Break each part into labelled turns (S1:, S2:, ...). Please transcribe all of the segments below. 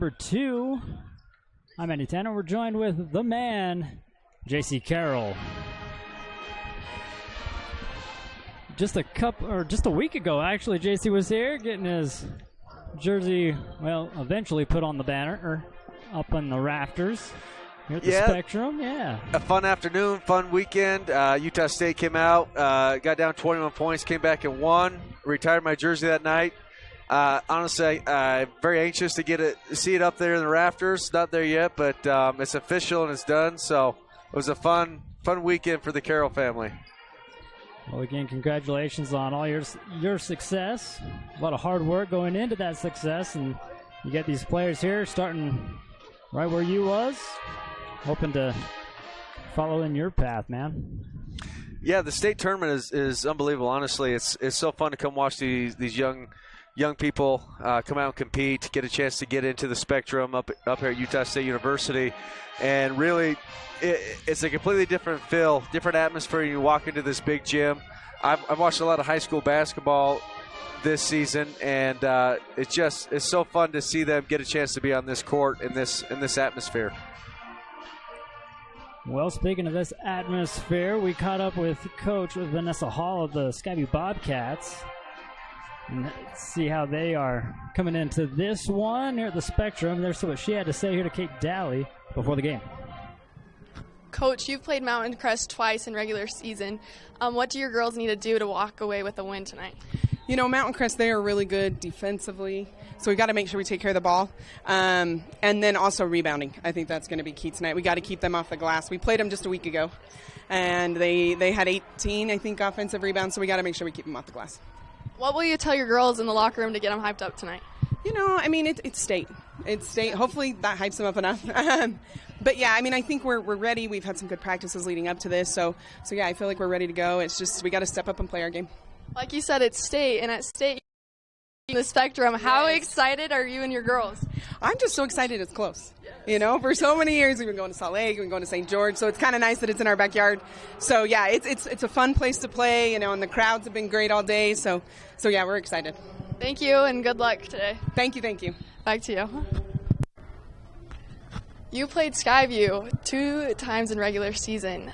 S1: number 2. I'm Andy Tanner. We're joined with the man, J.C. Carroll. Just a week ago, actually, JC was here getting his jersey, well, eventually put on the banner, or up on the rafters here at the Spectrum. Yeah.
S2: A fun afternoon, fun weekend. Utah State came out, got down 21 points, came back and won. Retired my jersey that night. Honestly, I'm very anxious to see it up there in the rafters. Not there yet, but it's official and it's done. So it was a fun weekend for the Carroll family.
S1: Well, again, congratulations on all your success. A lot of hard work going into that success, and you get these players here starting right where you was, hoping to follow in your path, man. Yeah, the state tournament is unbelievable. Honestly, it's so fun to come watch these young people come out and compete, get a chance to get into the Spectrum up here at Utah State University, and really. It's a completely different feel, different atmosphere. You walk into this big gym. I've watched a lot of high school basketball this season, and it's so fun to see them get a chance to be on this court in this atmosphere. Well, speaking of this atmosphere, we caught up with Coach Vanessa Hall of the Skyview Bobcats, and see how they are coming into this one here at the Spectrum. There's what she had to say here to Kate Daly before the game.
S3: Coach, you've played Mountain Crest twice in regular season. What do your girls need to do to walk away with a win tonight?
S4: You know, Mountain Crest, they are really good defensively, so we got to make sure we take care of the ball. And then also rebounding. I think that's going to be key tonight. We got to keep them off the glass. We played them just a week ago, and they had 18, I think, offensive rebounds, so we got to make sure we keep them off the glass.
S3: What will you tell your girls in the locker room to get them hyped up tonight?
S4: You know, I mean, it's state. It's state. Hopefully that hypes them up enough. But, yeah, I mean, I think we're ready. We've had some good practices leading up to this. So, yeah, I feel like we're ready to go. It's just we got to step up and play our game.
S3: Like you said, it's state, and at state, in the Spectrum, how excited are you and your girls?
S4: I'm just so excited it's close. Yes. You know, for so many years we've been going to Salt Lake, we've been going to St. George, so it's kind of nice that it's in our backyard. So, yeah, it's a fun place to play, you know, and the crowds have been great all day. So yeah, we're excited.
S3: Thank you, and good luck today.
S4: Thank you.
S3: Back to you. You played Skyview 2 times in regular season.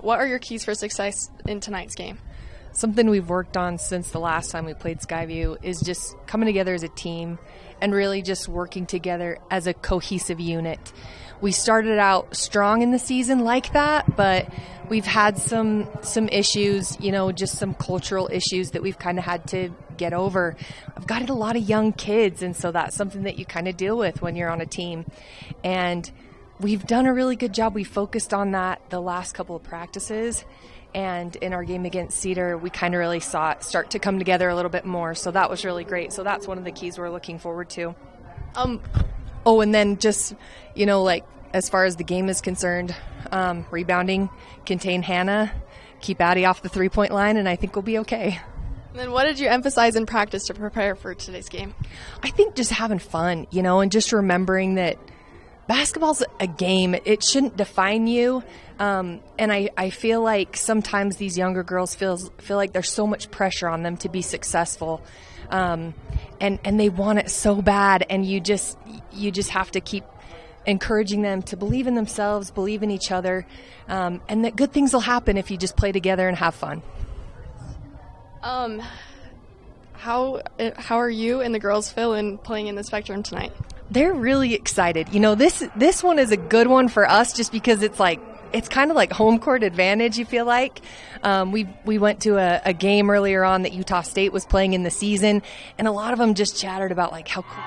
S3: What are your keys for success in tonight's game?
S5: Something we've worked on since the last time we played Skyview is just coming together as a team and really just working together as a cohesive unit. We started out strong in the season like that, but we've had some issues, you know, just some cultural issues that we've kind of had to get over. I've got a lot of young kids, and so that's something that you kind of deal with when you're on a team. And we've done a really good job. We focused on that the last couple of practices. And in our game against Cedar, we kind of really saw it start to come together a little bit more. So that was really great. So that's one of the keys we're looking forward to. And then just, you know, like as far as the game is concerned, rebounding, contain Hannah, keep Addie off the three-point line, and I think we'll be okay.
S3: And then what did you emphasize in practice to prepare for today's game?
S5: I think just having fun, you know, and just remembering that basketball's a game. It shouldn't define you. And I feel like sometimes these younger girls feel like there's so much pressure on them to be successful. And they want it so bad. And you just have to keep encouraging them to believe in themselves, believe in each other, and that good things will happen if you just play together and have fun.
S3: How are you and the girls feeling playing in the Spectrum tonight?
S5: They're really excited. You know, this one is a good one for us just because it's kind of like home court advantage, you feel like. We went to a game earlier on that Utah State was playing in the season, and a lot of them just chattered about like how cool.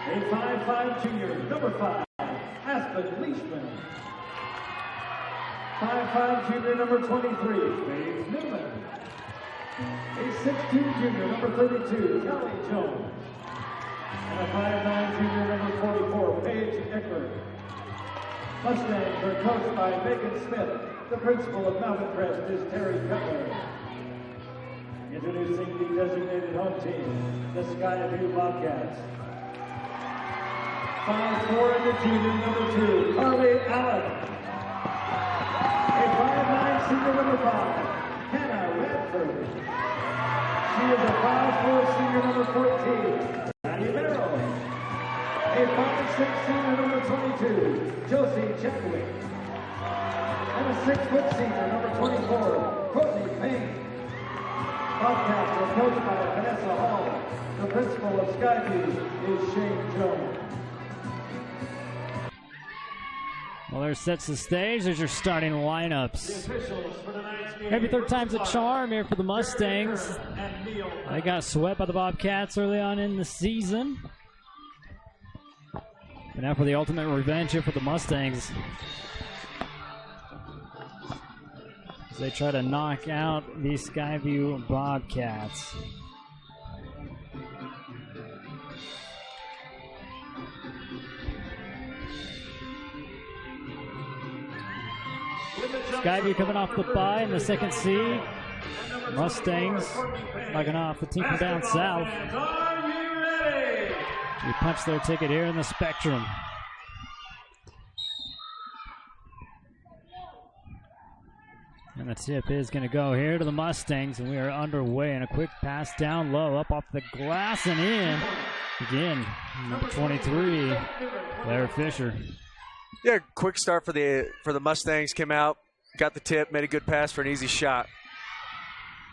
S6: A 5'5" junior, number 5, Aspen Leishman. 5'5" junior, number 23, Faith Newman. A 6'2" junior, number 32, Kelly Jones. And a 5'9" junior, number 44, Paige Eckler. Mustangs are coached by Megan Smith. The principal of Mountain Crest is Terry Cutler. Introducing the designated home team, the Skyview Bobcats. 5'4" in the junior, number 2, Carly Allen. A 5'9" senior, number 5, Hannah Radford. She is a 5'4" senior, number 14, Maddie Merrill. a 5'6" senior number 22, Josie Chadwick. And a 6' senior number 24, Courtney Payne. Bobcats are coached by Vanessa Hall. The principal of Skyview is Shane Jones.
S1: Well, there sets the stage. There's your starting lineups. Maybe third time's a charm here for the Mustangs. They got swept by the Bobcats early on in the season. And now for the ultimate revenge here for the Mustangs, as they try to knock out the Skyview Bobcats. Skyview coming off the bye in the second seed. Mustangs knocking off the team from down south. They punched their ticket here in the Spectrum. And the tip is going to go here to the Mustangs, and we are underway. And a quick pass down low, up off the glass and in. Again, number 23, Larry Fisher.
S2: Yeah, quick start for the Mustangs. Came out, got the tip, made a good pass for an easy shot.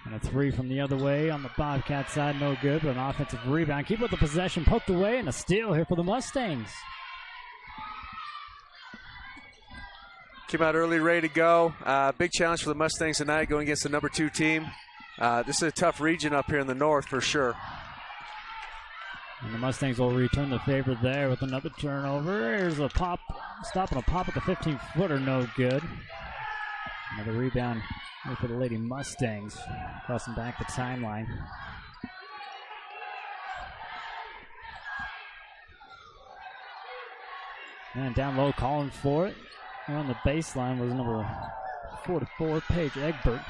S1: And a three from the other way on the Bobcat side, no good, but an offensive rebound. Keep with the possession, poked away, and a steal here for the Mustangs.
S2: Came out early, ready to go. Big challenge for the Mustangs tonight, going against the number 2 team. This is a tough region up here in the north for sure.
S1: And the Mustangs will return the favor there with another turnover. Here's a pop, stop and a pop at the 15-footer, no good. Another rebound here for the Lady Mustangs, crossing back the timeline. And down low, calling for it. And on the baseline was number 44, Paige Egbert.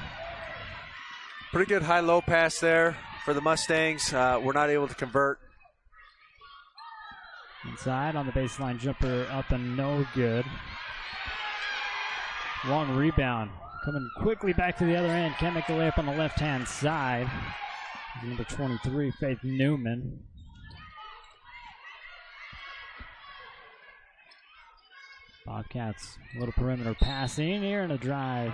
S2: Pretty good high-low pass there for the Mustangs. We're not able to convert.
S1: Inside on the baseline, jumper up and no good. Long rebound. Coming quickly back to the other end. Can't make the layup on the left-hand side. Number 23, Faith Newman. Bobcats, a little perimeter passing here and a drive.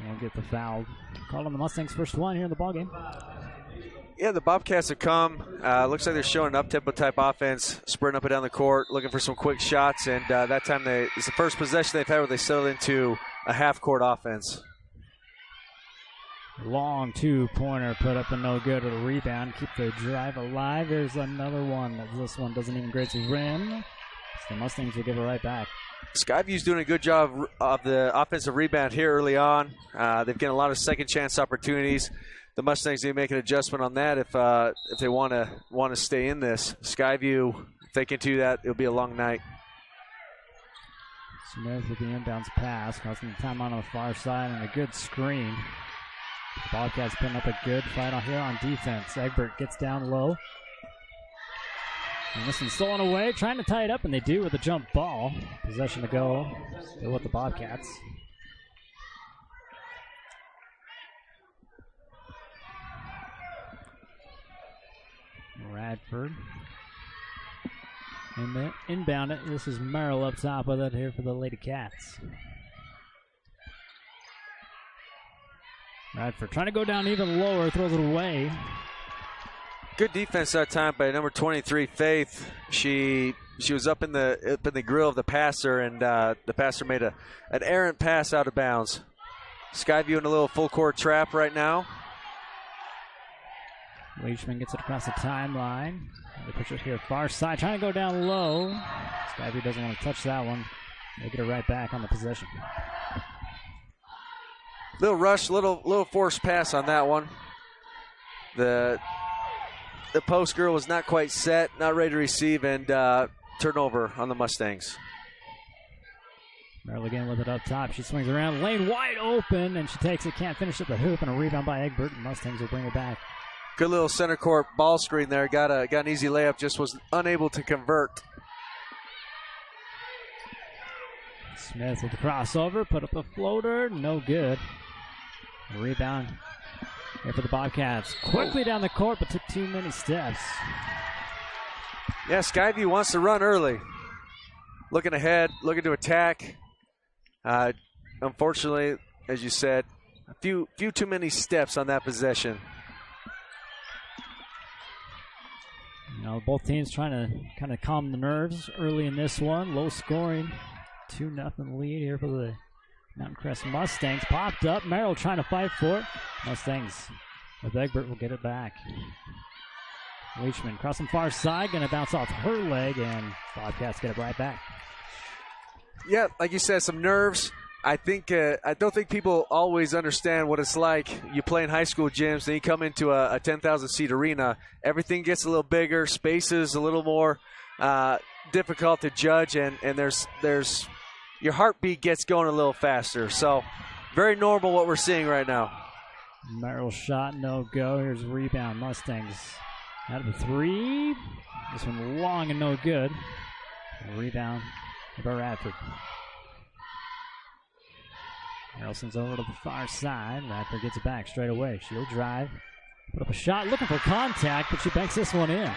S1: Won't get the foul. Called on the Mustangs' first one here in the ballgame.
S2: Yeah, the Bobcats have come. Looks like they're showing an up-tempo type offense, sprinting up and down the court, looking for some quick shots, and that time it's the first possession they've had where they settled into a half-court offense.
S1: Long two-pointer put up and no good with a rebound. Keep the drive alive. There's another one. This one doesn't even graze the rim. So the Mustangs will give it right back.
S2: Skyview's doing a good job of the offensive rebound here early on. They've getting a lot of second-chance opportunities. The Mustangs need to make an adjustment on that if they want to stay in this. Skyview, if they can do that, it'll be a long night.
S1: Smith with the inbounds pass, causing the timeout on the far side, and a good screen. The Bobcats putting up a good fight out here on defense. Egbert gets down low. And this one's stolen away, trying to tie it up, and they do with a jump ball. Possession to go. Still with the Bobcats. Radford. And inbound it. This is Merrill up top with it here for the Lady Cats. Radford trying to go down even lower, throws it away.
S2: Good defense that time by number 23, Faith. She was up in the grill of the passer, and the passer made an errant pass out of bounds. Skyview in a little full court trap right now.
S1: Leachman gets it across the timeline. They push it here far side, trying to go down low. Skyview doesn't want to touch that one. They get it right back on the possession.
S2: Little rush, little forced pass on that one. The post girl was not quite set, not ready to receive, and turnover on the Mustangs.
S1: Merrill again with it up top. She swings around, lane wide open, and she takes it, can't finish at the hoop, and a rebound by Egbert. Mustangs will bring it back.
S2: Good little center court ball screen there. Got an easy layup, just was unable to convert.
S1: Smith with the crossover, put up a floater, no good. A rebound here for the Bobcats. Quickly down the court, but took too many steps.
S2: Yeah, Skyview wants to run early. Looking ahead, looking to attack. Unfortunately, as you said, a few too many steps on that possession.
S1: You know, both teams trying to kind of calm the nerves early in this one. Low scoring, 2-0 lead here for the Mountain Crest Mustangs. Popped up. Merrill trying to fight for it. Mustangs with Egbert will get it back. Leachman crossing far side, going to bounce off her leg, and Bobcats get it right back.
S2: Yeah, like you said, some nerves. I don't think people always understand what it's like. You play in high school gyms, then you come into a 10,000-seat arena. Everything gets a little bigger. Space is a little more difficult to judge, and there's your heartbeat gets going a little faster. So very normal what we're seeing right now.
S1: Merrill shot, no go. Here's a rebound. Mustangs out of the three. This one long and no good. Rebound by Radford. Harrelson's over to the far side. Radford gets it back straight away. She'll drive. Put up a shot, looking for contact, but she banks this one in.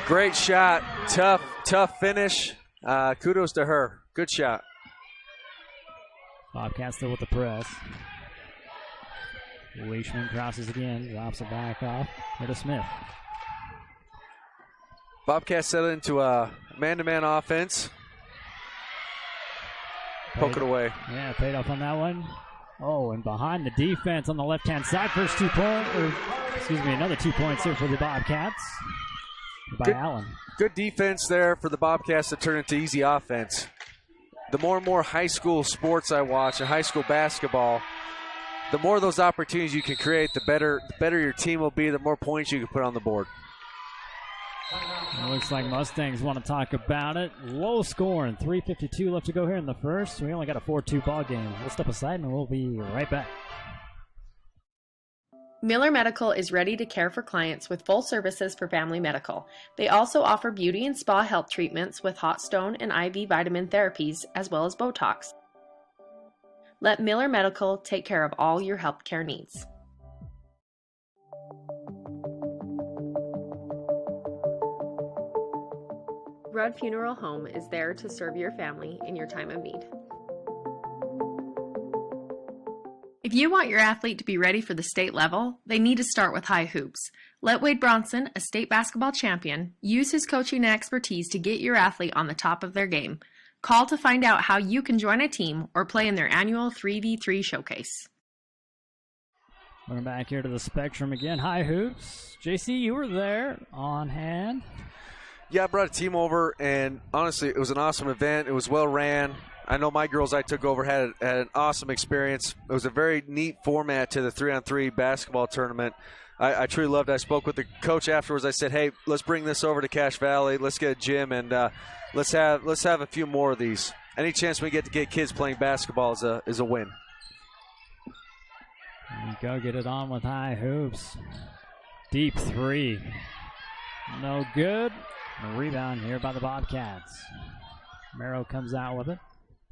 S2: Great shot. Tough finish. Kudos to her. Good shot.
S1: Bobcats still with the press. Leishman crosses again, drops it back off. Here to Smith.
S2: Bobcats settle into a man-to-man offense. Poke it away.
S1: Yeah, paid off on that one. Oh, and behind the defense on the left-hand side. First 2 points, another 2 points here for the Bobcats. By Allen.
S2: Good defense there for the Bobcats to turn into easy offense. The more and more high school sports I watch and high school basketball, the more of those opportunities you can create, the better your team will be, the more points you can put on the board.
S1: It looks like Mustangs want to talk about it. Low scoring, 3:52 left to go here in the first. We only got a 4-2 ball game. We'll step aside and we'll be right back.
S7: Miller Medical is ready to care for clients with full services for family medical. They also offer beauty and spa health treatments with hot stone and IV vitamin therapies, as well as Botox. Let Miller Medical take care of all your healthcare needs. Rudd Funeral Home is there to serve your family in your time of need. If you want your athlete to be ready for the state level, they need to start with high hoops. Let Wade Bronson, a state basketball champion, use his coaching and expertise to get your athlete on the top of their game. Call to find out how you can join a team or play in their annual 3v3 showcase.
S1: We're back here to the Spectrum again. High hoops. JC, you were there on hand.
S2: Yeah, I brought a team over, and honestly, it was an awesome event. It was well ran. I know my girls I took over had an awesome experience. It was a very neat format to the 3-on-3 basketball tournament. I truly loved it. I spoke with the coach afterwards. I said, hey, let's bring this over to Cache Valley. Let's get a gym, and let's have a few more of these. Any chance we get to get kids playing basketball is a win.
S1: There you go, get it on with high hoops. Deep three. No good. A rebound here by the Bobcats. Merrow comes out with it.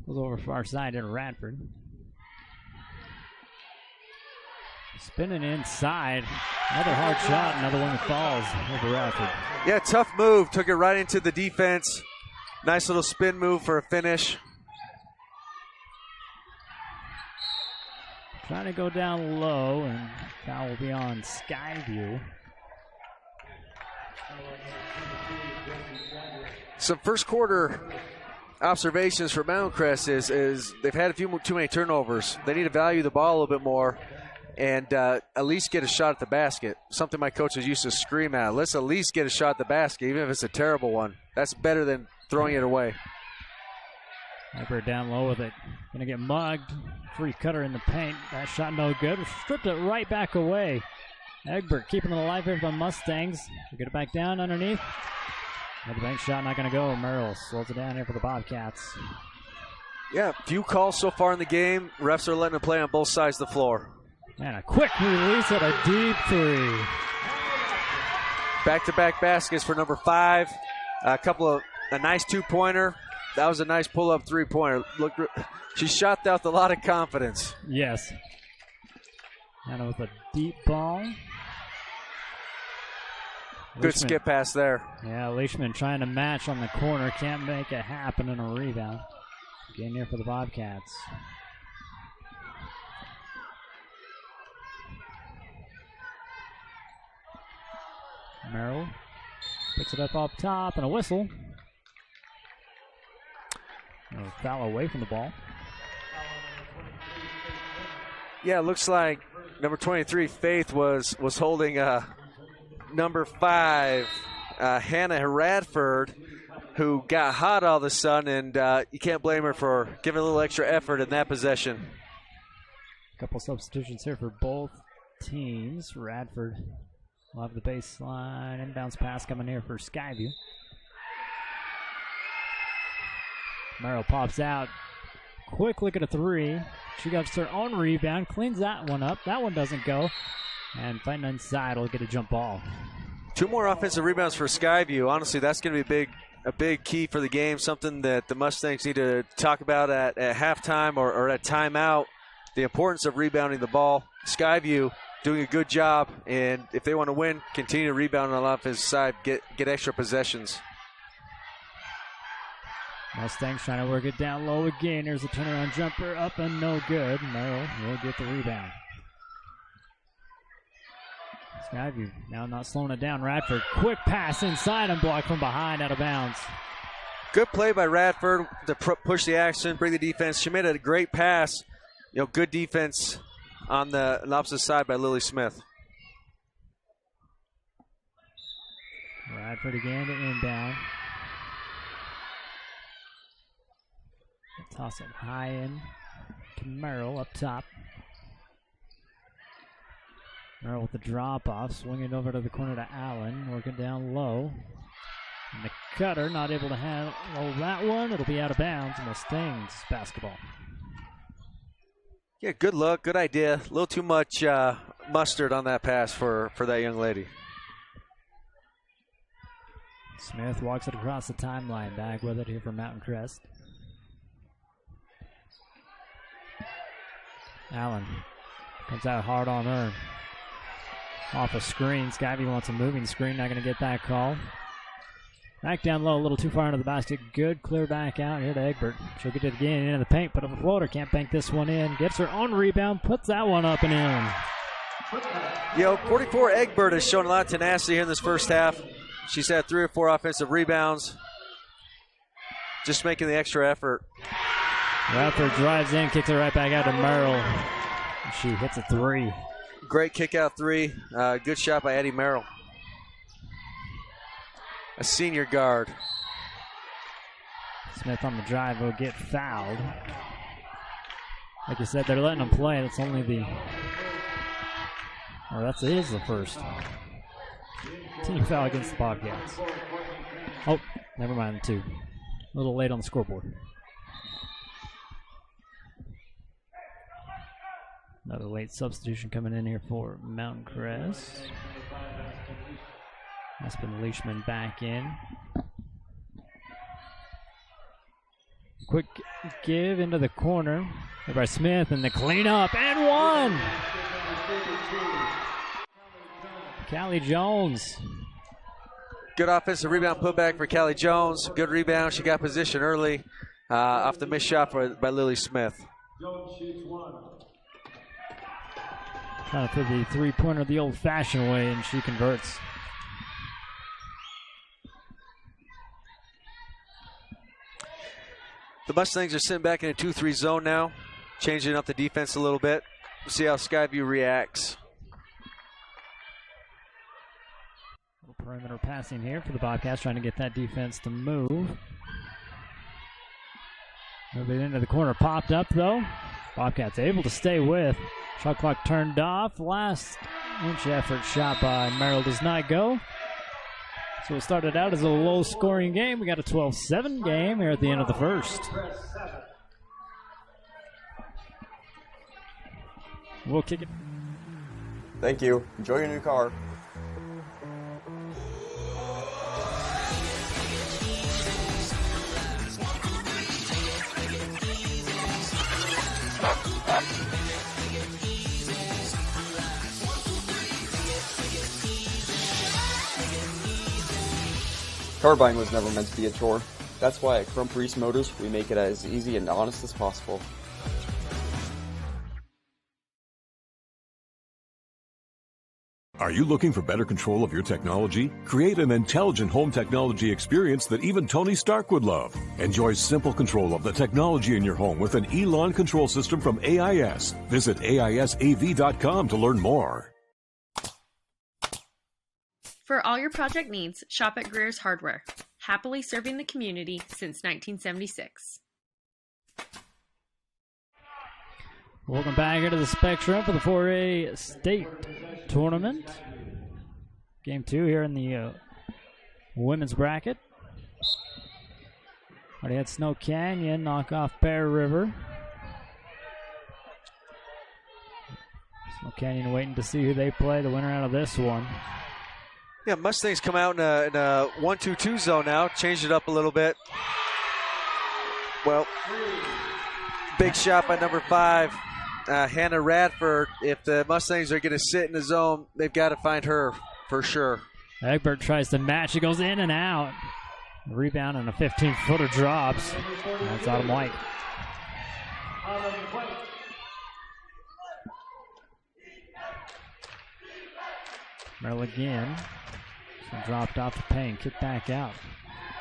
S1: Goes over far side to Radford. Spinning inside. Another hard shot. Another one that falls over Radford.
S2: Yeah, tough move. Took it right into the defense. Nice little spin move for a finish.
S1: Trying to go down low, and foul will be on Skyview.
S2: Some first quarter observations for Mountain Crest is they've had a few too many turnovers. They need to value the ball a little bit more and at least get a shot at the basket. Something my coaches used to scream at. Let's at least get a shot at the basket, even if it's a terrible one. That's better than throwing it away.
S1: Egbert down low with it. Going to get mugged. Free cutter in the paint. That shot no good. Stripped it right back away. Egbert keeping it alive here by Mustangs. We'll get it back down underneath. Another bank shot not going to go. Merrill slows it down here for the Bobcats.
S2: Yeah, few calls so far in the game. Refs are letting them play on both sides of the floor.
S1: And a quick release at a deep three.
S2: Back-to-back baskets for number 5. A nice two-pointer. That was a nice pull-up three-pointer. She shot that with a lot of confidence.
S1: Yes. And with a deep ball.
S2: Good skip pass there.
S1: Yeah, Leishman trying to match on the corner. Can't make it happen in a rebound. Getting here for the Bobcats. Merrill picks it up top and a whistle. A foul away from the ball.
S2: Yeah, it looks like number 23, Faith, was holding number 5, Hannah Radford, who got hot all of a sudden, and you can't blame her for giving a little extra effort in that possession.
S1: A couple substitutions here for both teams. Radford will have the baseline. Inbounds pass coming here for Skyview. Merrill pops out. Quick look at a 3. She got her own rebound. Cleans that one up. That one doesn't go. And fighting inside will get a jump ball.
S2: 2 more offensive rebounds for Skyview. Honestly, that's going to be a big key for the game, something that the Mustangs need to talk about at halftime or at timeout, the importance of rebounding the ball. Skyview doing a good job, and if they want to win, continue to rebound on the offensive side, get extra possessions.
S1: Mustangs trying to work it down low again. There's a turnaround jumper up and no good. Merrill will get the rebound. Skyview now not slowing it down. Radford, quick pass inside and blocked from behind, out of bounds.
S2: Good play by Radford to push the action, bring the defense. She made a great pass. Good defense on the opposite side by Lily Smith.
S1: Radford again to inbound. Toss it high in to Merrill up top. Merrill with the drop off, swinging over to the corner to Allen, working down low. And the cutter not able to handle that one. It'll be out of bounds. Mustangs basketball.
S2: Yeah, good look, good idea. A little too much mustard on that pass for that young lady.
S1: Smith walks it across the timeline. Back with it here for Mountain Crest. Allen comes out hard on her. Off a screen. Skyview wants a moving screen. Not going to get that call. Back down low, a little too far into the basket. Good clear back out here to Egbert. She'll get it again into the paint, but a floater can't bank this one in. Gets her own rebound, puts that one up and in.
S2: 44 Egbert has shown a lot of tenacity here in this first half. She's had 3 or 4 offensive rebounds. Just making the extra effort.
S1: Radford drives in, kicks it right back out to Merrill. She hits a 3.
S2: Great kick out 3. Good shot by Eddie Merrill. A senior guard.
S1: Smith on the drive will get fouled. Like you said, they're letting them play. That's only the... Or that is the first team foul against the Bobcats. Oh, never mind, 2. A little late on the scoreboard. Another late substitution coming in here for Mountain Crest. That's been Leishman back in. Quick give into the corner. There by Smith, and the cleanup, and 1! Callie Jones.
S2: Good offensive rebound putback for Callie Jones. Good rebound. She got position early off the missed shot by Lily Smith.
S1: Trying to put the 3-pointer the old-fashioned way, and she converts.
S2: The Mustangs are sitting back in a 2-3 zone now, changing up the defense a little bit. We'll see how Skyview reacts.
S1: Perimeter passing here for the Bobcats, trying to get that defense to move. Move it into the corner, popped up though. Bobcats able to stay with. Shot clock turned off. Last inch effort shot by Merrill does not go. So it started out as a low-scoring game. We got a 12-7 game here at the end of the first. We'll kick it.
S8: Thank you. Enjoy your new car. Car buying was never meant to be a chore. That's why at Crump Reese Motors, we make it as easy and honest as possible.
S9: Are you looking for better control of your technology? Create an intelligent home technology experience that even Tony Stark would love. Enjoy simple control of the technology in your home with an Elon control system from AIS. Visit AISAV.com to learn more.
S7: For all your project needs, shop at Greer's Hardware. Happily serving the community since 1976.
S1: Welcome back here to the Spectrum for the 4A State Tournament. Game 2 here in the women's bracket. Already had Snow Canyon knock off Bear River. Snow Canyon waiting to see who they play, the winner out of this one.
S2: Yeah, Mustangs come out in a 1-2-2 zone now. Changed it up a little bit. Well, big shot by number 5, Hannah Radford. If the Mustangs are going to sit in the zone, they've got to find her for sure.
S1: Egbert tries to match. It goes in and out. A rebound and a 15-footer drops. That's Autumn White. Merrill again. Dropped off to Payne. Kick back out.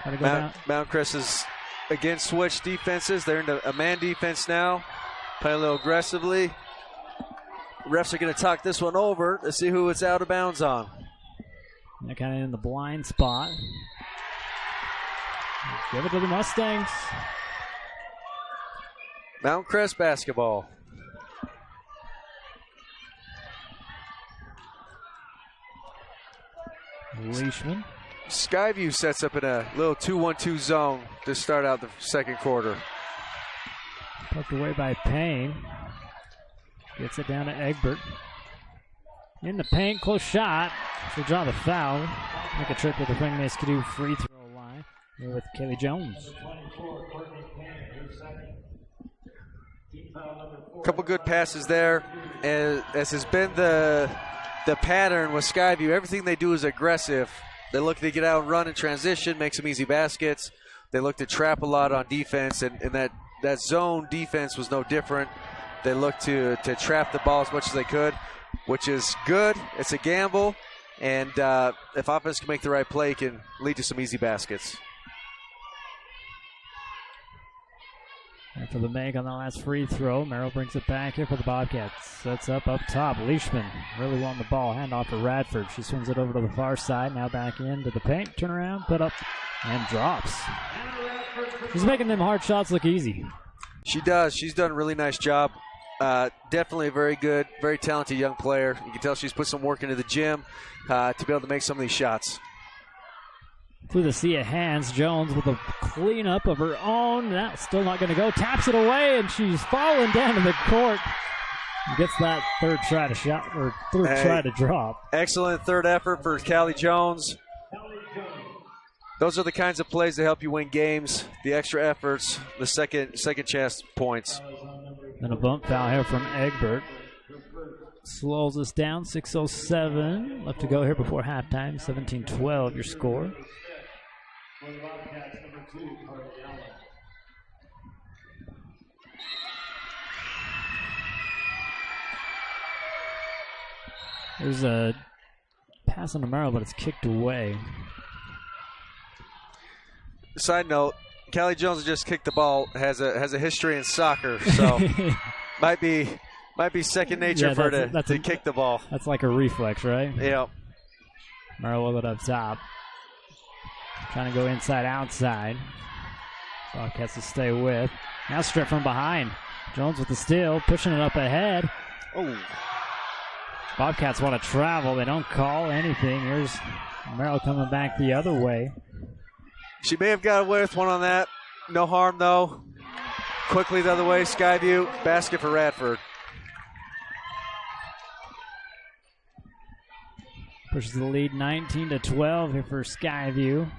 S1: Gotta go down.
S2: Mount Crest is again switched defenses. They're into a man defense now. Playing a little aggressively. Refs are going to talk this one over to see who it's out of bounds on.
S1: They're kind of in the blind spot. Give it to the Mustangs.
S2: Mount Crest basketball.
S1: Leishman.
S2: Skyview sets up in a little 2-1-2 zone to start out the second quarter.
S1: Poked away by Payne. Gets it down to Egbert. In the paint, close shot. She'll draw the foul. Make a trip to the Frank Skidoo free throw line here with Kelly Jones.
S2: Couple good passes there. As has been the pattern with Skyview, everything they do is aggressive. They look to get out and run in transition, make some easy baskets. They look to trap a lot on defense, and that zone defense was no different. They look to trap the ball as much as they could, which is good. It's a gamble, and if offense can make the right play, it can lead to some easy baskets.
S1: And for the make on the last free throw, Merrill brings it back here for the Bobcats. Sets up top. Leishman really wanting the ball. Hand off to Radford. She swings it over to the far side. Now back into the paint. Turn around, put up, and drops. She's making them hard shots look easy.
S2: She does. She's done a really nice job. Definitely a very good, very talented young player. You can tell she's put some work into the gym to be able to make some of these shots.
S1: Through the sea of hands, Jones with a cleanup of her own. That's still not going to go. Taps it away, and she's falling down to the court. Gets that third try to shot, or try to drop.
S2: Excellent third effort for Callie Jones. Those are the kinds of plays that help you win games. The extra efforts, the second chance points.
S1: And a bump foul here from Egbert. Slows us down. 6:07 left to go here before halftime. 17-12 your score. There's a pass on the Merrill, but it's kicked away.
S2: Side note, Callie Jones just kicked the ball, has a history in soccer, so might be second nature for her to kick the ball.
S1: That's like a reflex, right?
S2: Yeah.
S1: Merrill with it up top. Trying to go inside, outside. Bobcats to stay with. Now strip from behind. Jones with the steal, pushing it up ahead.
S2: Oh.
S1: Bobcats want to travel. They don't call anything. Here's Merrill coming back the other way.
S2: She may have got away with one on that. No harm, though. Quickly the other way, Skyview. Basket for Radford.
S1: Pushes the lead 19-12 here for Skyview.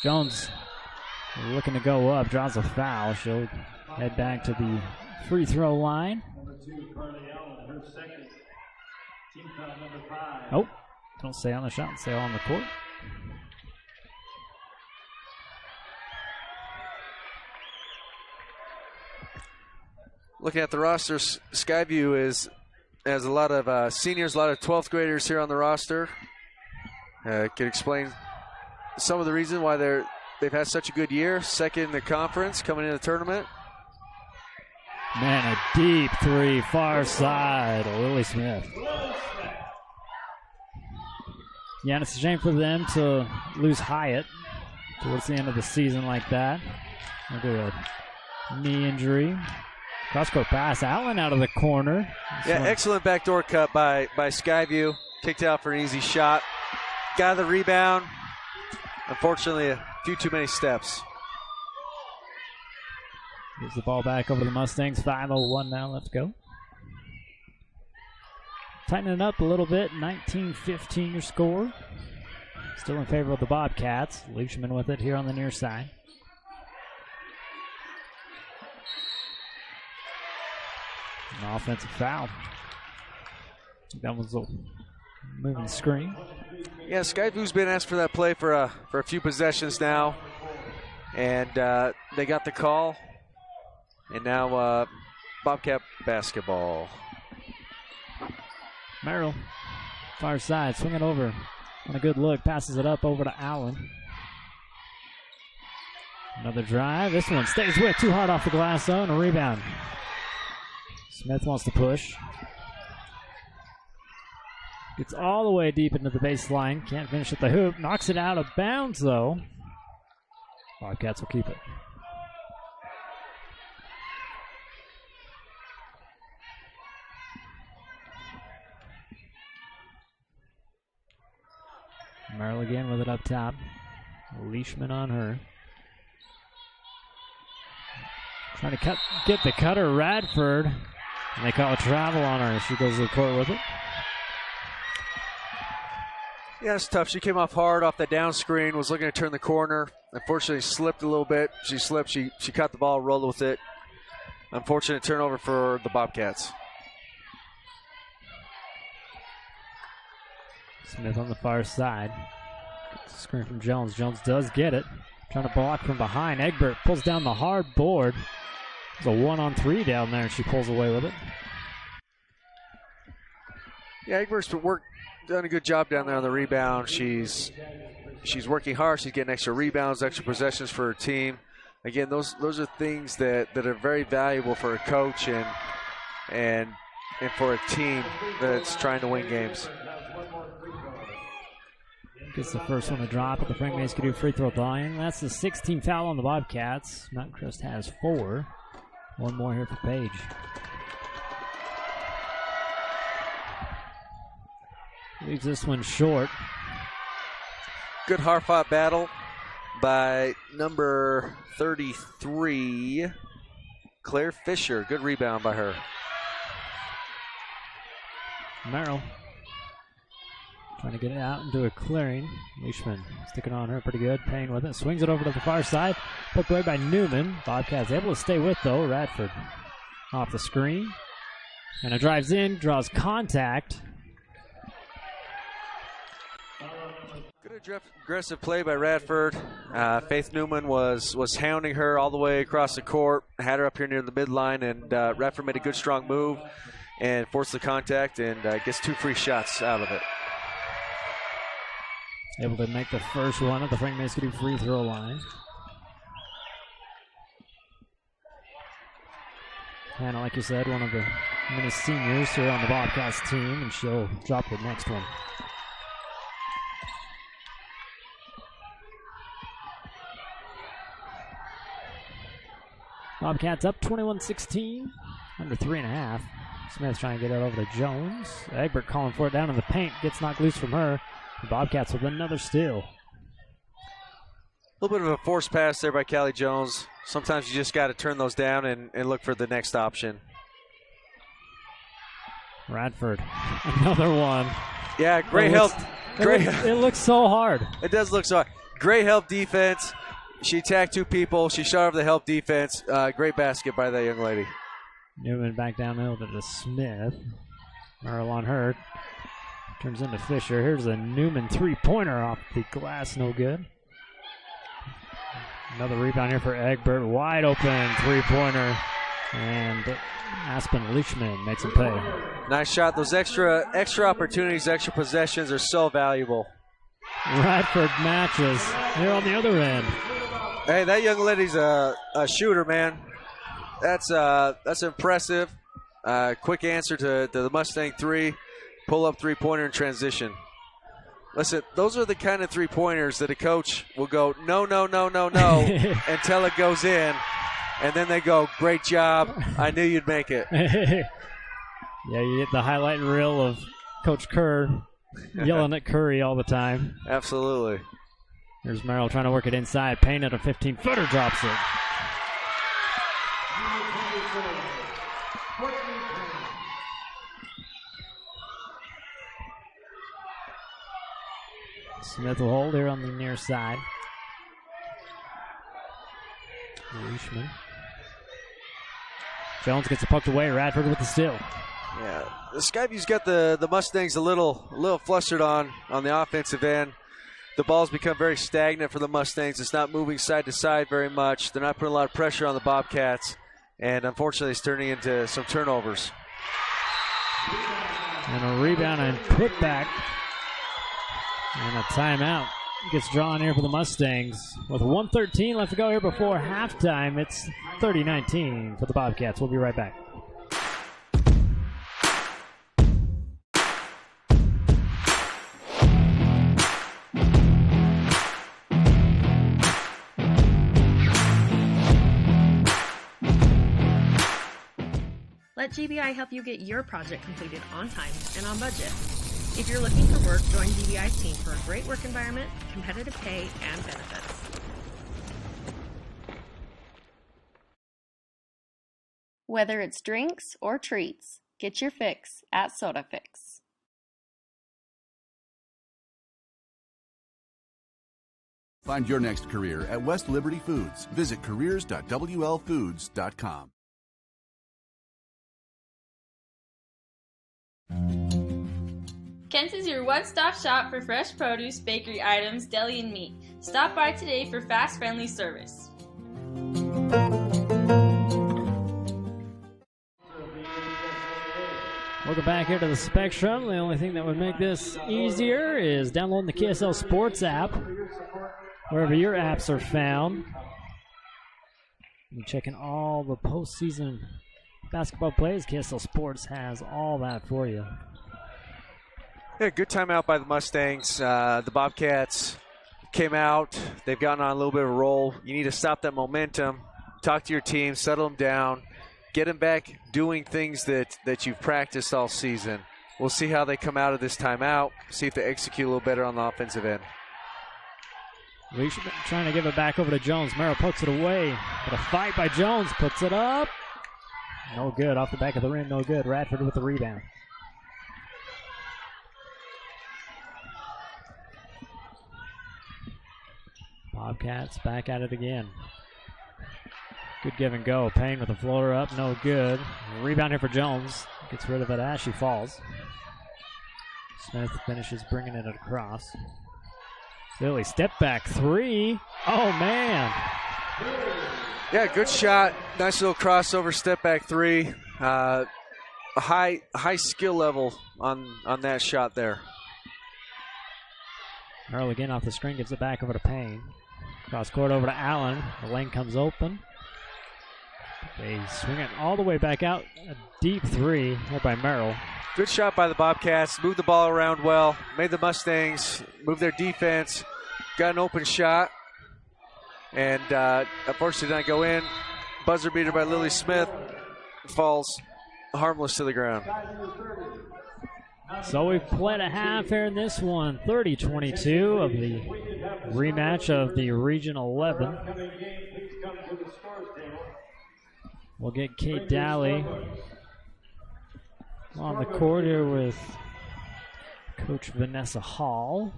S1: Jones looking to go up, draws a foul. She'll head back to the free throw line. Oh, don't stay on the shot, stay on the court.
S2: Looking at the roster, Skyview has a lot of seniors, a lot of 12th graders here on the roster. Can explain some of the reason why they've had such a good year. Second in the conference, coming in the tournament.
S1: Man, a deep three, far side, Lily Smith. Yeah, and it's a shame for them to lose Hyatt towards the end of the season like that. Due to a knee injury. Cross-court pass, Allen out of the corner.
S2: Excellent backdoor cut by Skyview. Kicked out for an easy shot. Got the rebound. Unfortunately, a few too many steps.
S1: Gives the ball back over to the Mustangs. 5:01 now left to go. Tightening it up a little bit. 19-15 your score. Still in favor of the Bobcats. Leishman with it here on the near side. An offensive foul. That was a moving screen.
S2: Yeah, Skyview's been asked for that play for a few possessions now. And they got the call. And now Bobcat basketball.
S1: Merrill, far side, swing it over. On a good look, passes it up over to Allen. Another drive. This one stays with, too hard off the glass zone. A rebound. Smith wants to push. Gets all the way deep into the baseline. Can't finish at the hoop. Knocks it out of bounds, though. Bobcats will keep it. Merrill again with it up top. Leishman on her. Trying to get the cutter, Radford. And they call a travel on her. She goes to the court with it.
S2: Yeah, it's tough. She came off hard off the down screen, was looking to turn the corner. Unfortunately, slipped a little bit. She slipped. She caught the ball, rolled with it. Unfortunate turnover for the Bobcats.
S1: Smith on the far side. Screen from Jones. Jones does get it. Trying to block from behind. Egbert pulls down the hard board. There's a 1-on-3 down there, and she pulls away with it.
S2: Yeah, Egbert's done a good job down there on the rebound. She's working hard. She's getting extra rebounds, extra possessions for her team. Again, those are things that are very valuable for a coach and for a team that's trying to win games.
S1: Gets the first one to drop at the Frank Mace-Cadoo free throw line. That's the 16th foul on the Bobcats. Mountain Crest has 4. One more here for Page. Leaves this one short.
S2: Good hard-fought battle by number 33, Claire Fisher. Good rebound by her.
S1: Merrill trying to get it out into a clearing. Leishman sticking on her pretty good. Payne with it. Swings it over to the far side. Put away by Newman. Bobcats able to stay with, though. Radford off the screen. And it drives in, draws contact.
S2: Good aggressive play by Radford. Faith Newman was hounding her all the way across the court. Had her up here near the midline, and Radford made a good, strong move and forced the contact and gets 2 free shots out of it.
S1: Able to make the first one at the Frank Mace-Cadoo free throw line. Hannah, like you said, one of the many seniors here on the Bobcats team, and she'll drop the next one. Bobcats up 21-16, under 3.5. Smith trying to get it over to Jones. Egbert calling for it down in the paint, gets knocked loose from her. The Bobcats with another steal.
S2: A little bit of a forced pass there by Callie Jones. Sometimes you just got to turn those down and look for the next option.
S1: Radford, another one.
S2: Yeah, great help.
S1: It looks so hard.
S2: It does look so hard. Great help defense. She attacked 2 people. She shot over the help defense. Great basket by that young lady.
S1: Newman back downhill to the Smith. Merrill on her. Turns into Fisher. Here's a Newman three-pointer off the glass. No good. Another rebound here for Egbert. Wide open three-pointer. And Aspen Leishman makes him pay.
S2: Nice shot. Those extra opportunities, extra possessions are so valuable.
S1: Radford matches here on the other end.
S2: Hey, that young lady's a shooter, man. That's impressive. Quick answer to the Mustang 3. Pull-up three-pointer in transition. Listen, those are the kind of three-pointers that a coach will go, no, until it goes in. And then they go, great job. I knew you'd make it.
S1: Yeah, you get the highlight reel of Coach Kerr yelling at Curry all the time.
S2: Absolutely.
S1: Here's Merrill trying to work it inside. Payne at a 15-footer drops it. Smith will hold here on the near side. Leishman. Jones gets it poked away. Radford with the steal.
S2: Yeah, Skyview's got the Mustangs a little flustered on the offensive end. The ball's become very stagnant for the Mustangs. It's not moving side to side very much. They're not putting a lot of pressure on the Bobcats, and unfortunately it's turning into some turnovers.
S1: And a rebound and putback. And a timeout gets drawn here for the Mustangs. With 1:13 left to go here before halftime, it's 30-19 for the Bobcats. We'll be right back.
S7: Let GBI help you get your project completed on time and on budget. If you're looking for work, join GBI's team for a great work environment, competitive pay, and benefits.
S10: Whether it's drinks or treats, get your fix at SodaFix.
S11: Find your next career at West Liberty Foods. Visit careers.wlfoods.com.
S12: Kent's is your one-stop shop for fresh produce, bakery items, deli, and meat. Stop by today for fast, friendly service.
S1: Welcome back here to the Spectrum. The only thing that would make this easier is downloading the KSL Sports app, wherever your apps are found. And checking all the postseason basketball plays. KSL Sports has all that for you.
S2: Yeah, good timeout by the Mustangs. The Bobcats came out. They've gotten on a little bit of a roll. You need to stop that momentum. Talk to your team. Settle them down. Get them back doing things that you've practiced all season. We'll see how they come out of this timeout. See if they execute a little better on the offensive end.
S1: Leishman trying to give it back over to Jones. Merrill pokes it away. But a fight by Jones. Puts it up. No good. Off the back of the rim. No good. Radford with the rebound. Bobcats back at it again. Good give and go. Payne with the floater up. No good. Rebound here for Jones. Gets rid of it as she falls. Smith finishes bringing it across. Lily, step back three. Oh, man.
S2: Yeah, good shot. Nice little crossover step back three. A high skill level on that shot there.
S1: Merrill again off the screen. Gives it back over to Payne. Cross court over to Allen. The lane comes open. They swing it all the way back out. A deep three here by Merrill.
S2: Good shot by the Bobcats. Moved the ball around well. Made the Mustangs move their defense. Got an open shot. And unfortunately did not go in. Buzzer beater by Lily Smith. Falls harmless to the ground.
S1: So we've played a half here in this one. 30-22 of the rematch of the Region 11. We'll get Kate Daly on the court here with Coach Vanessa Hall.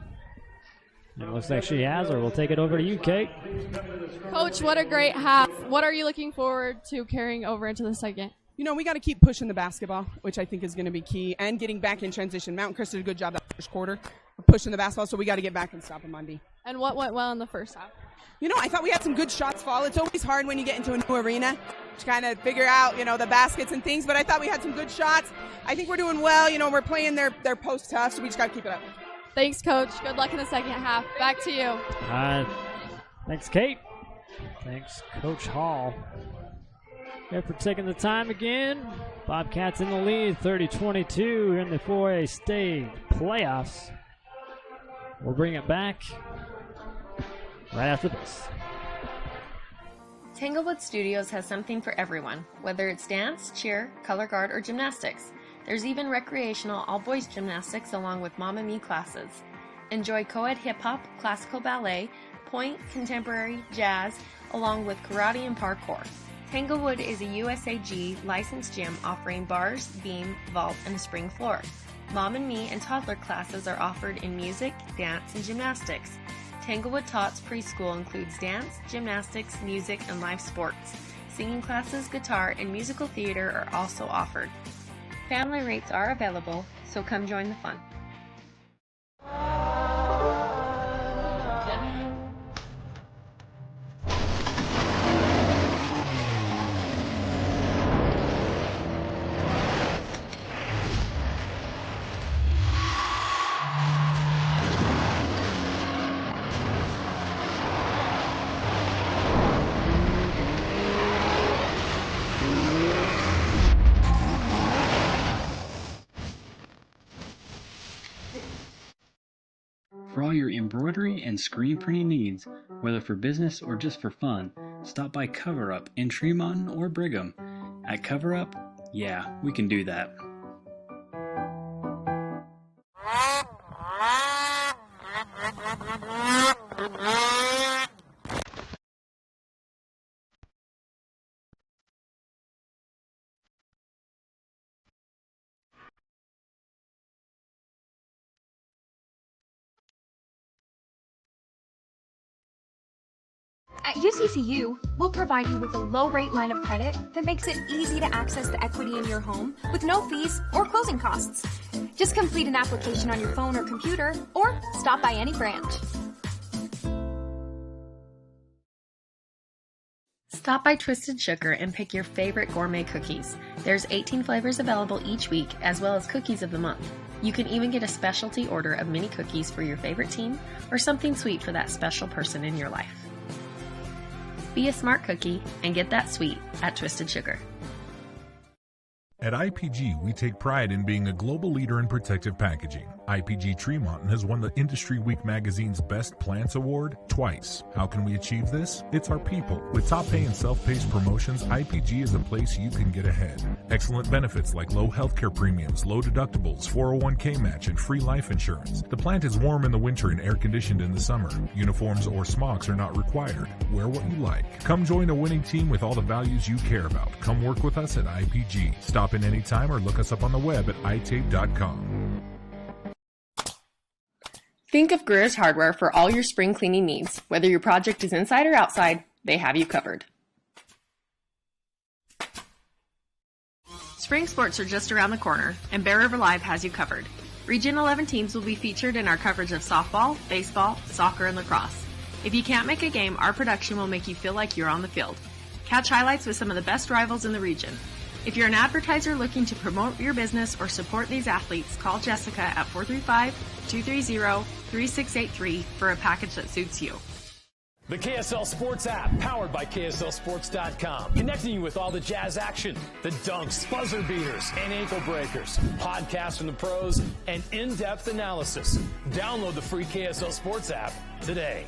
S1: And it looks like she has her. We'll take it over to you, Kate.
S3: Coach, what a great half. What are you looking forward to carrying over into the second?
S4: You know, we got to keep pushing the basketball, which I think is going to be key, and getting back in transition. Mountain Crest did a good job that first quarter of pushing the basketball, so we got to get back and stop them Monday.
S3: And what went well in the first half?
S4: You know, I thought we had some good shots fall. It's always hard when you get into a new arena to kind of figure out, the baskets and things. But I thought we had some good shots. I think we're doing well. We're playing their post tough, so we just got to keep it up.
S3: Thanks, Coach. Good luck in the second half. Back to you.
S1: Thanks, Kate. Thanks, Coach Hall. Here for taking the time again. Bobcats in the lead, 30-22 in the 4A state playoffs. We'll bring it back right after this.
S7: Tanglewood Studios has something for everyone, whether it's dance, cheer, color guard, or gymnastics. There's even recreational all-boys gymnastics along with Mamma Mia classes. Enjoy co-ed hip-hop, classical ballet, point, contemporary, jazz, along with karate and parkour. Tanglewood is a USAG licensed gym offering bars, beam, vault, and a spring floor. Mom and Me and toddler classes are offered in music, dance, and gymnastics. Tanglewood Tots preschool includes dance, gymnastics, music, and live sports. Singing classes, guitar, and musical theater are also offered. Family rates are available, so come join the fun.
S13: For all your embroidery and screen printing needs, whether for business or just for fun, stop by Cover Up in Tremont or Brigham. At Cover Up, yeah, we can do that.
S14: At UCCU, we'll provide you with a low-rate line of credit that makes it easy to access the equity in your home with no fees or closing costs. Just complete an application on your phone or computer, or stop by any branch.
S7: Stop by Twisted Sugar and pick your favorite gourmet cookies. There's 18 flavors available each week, as well as cookies of the month. You can even get a specialty order of mini cookies for your favorite team, or something sweet for that special person in your life. Be a smart cookie and get that sweet at Twisted Sugar.
S15: At IPG, we take pride in being a global leader in protective packaging. IPG Tremont has won the Industry Week magazine's Best Plants Award twice. How can we achieve this? It's our people. With top pay and self-paced promotions, IPG is a place you can get ahead. Excellent benefits like low healthcare premiums, low deductibles, 401k match, and free life insurance. The plant is warm in the winter and air-conditioned in the summer. Uniforms or smocks are not required. Wear what you like. Come join a winning team with all the values you care about. Come work with us at IPG. Stop in anytime or look us up on the web at itape.com.
S7: Think of Greer's Hardware for all your spring cleaning needs. Whether your project is inside or outside, they have you covered. Spring sports are just around the corner, and Bear River Live has you covered. Region 11 teams will be featured in our coverage of softball, baseball, soccer, and lacrosse. If you can't make a game, our production will make you feel like you're on the field. Catch highlights with some of the best rivals in the region. If you're an advertiser looking to promote your business or support these athletes, call Jessica at 435-230-3683 for a package that suits you.
S16: The KSL Sports app, powered by KSLSports.com, connecting you with all the Jazz action, the dunks, buzzer beaters, and ankle breakers, podcasts from the pros, and in-depth analysis. Download the free KSL Sports app today.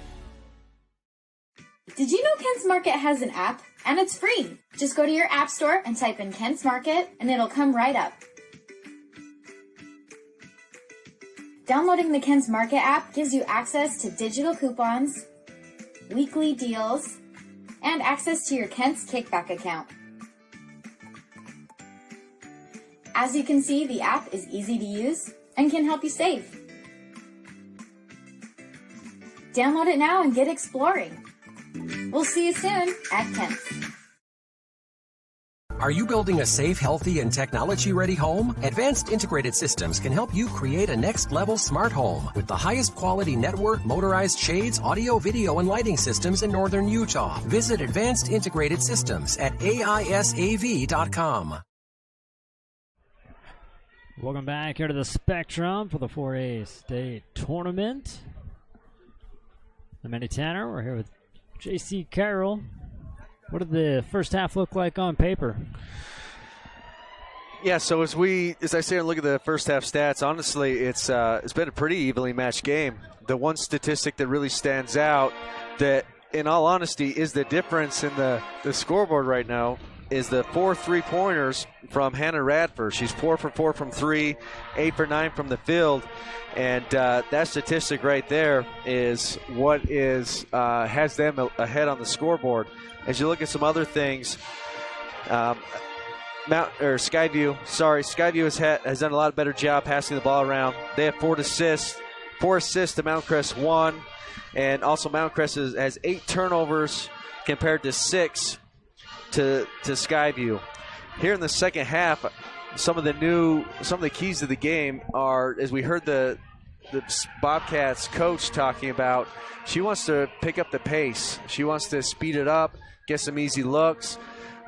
S17: Did you know Kent's Market has an app? And it's free. Just go to your app store and type in Kent's Market, and it'll come right up. Downloading the Kent's Market app gives you access to digital coupons, weekly deals, and access to your Kent's Kickback account. As you can see, the app is easy to use and can help you save. Download it now and get exploring. We'll see you soon at Kent's.
S18: Are you building a safe, healthy, and technology-ready home? Advanced Integrated Systems can help you create a next-level smart home with the highest quality network, motorized shades, audio, video, and lighting systems in northern Utah. Visit Advanced Integrated Systems at AISAV.com.
S1: Welcome back here to the Spectrum for the 4A State Tournament. I'm Eddie Tanner. We're here with J.C. Carroll. What did the first half look like on paper?
S2: Yeah, so as I say and look at the first half stats, honestly, it's been a pretty evenly matched game. The one statistic that really stands out that, in all honesty, is the difference in the scoreboard right now is the 4 3-pointers from Hannah Radford. She's 4 for 4 from 3, 8 for 9 from the field. And that statistic right there is what has them ahead on the scoreboard. As you look at some other things, Skyview has done a lot better job passing the ball around. They have 4 assists to Mount Crest 1. And also Mount Crest has 8 turnovers compared to 6 to Skyview. Here in the second half, some of the keys to the game are, as we heard the Bobcats coach talking about, she wants to pick up the pace. She wants to speed it up, get some easy looks.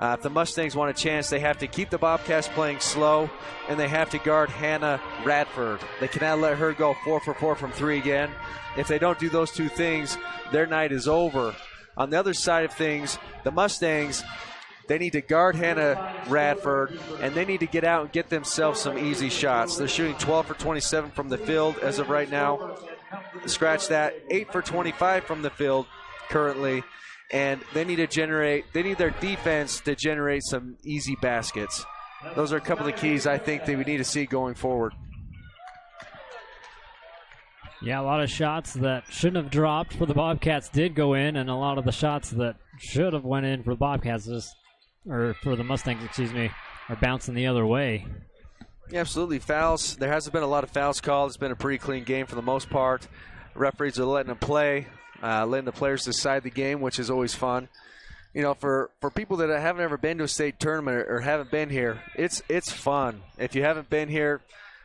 S2: If the Mustangs want a chance, they have to keep the Bobcats playing slow, and they have to guard Hannah Radford. They cannot let her go 4 for 4 from 3 again. If they don't do those two things, their night is over. On the other side of things, the Mustangs, they need to guard Hannah Radford, and they need to get out and get themselves some easy shots. They're shooting 12 for 27 from the field as of right now. Scratch that, 8 for 25 from the field currently. And they need their defense to generate some easy baskets. Those are a couple of the keys I think that we need to see going forward.
S1: Yeah, a lot of shots that shouldn't have dropped for the Bobcats did go in, and a lot of the shots that should have went in for the Bobcats or for the Mustangs, are bouncing the other way.
S2: Yeah, absolutely. Fouls. There hasn't been a lot of fouls called. It's been a pretty clean game for the most part. Referees are letting them play, letting the players decide the game, which is always fun. You know, for people that haven't ever been to a state tournament or haven't been here, it's fun. If you haven't been here,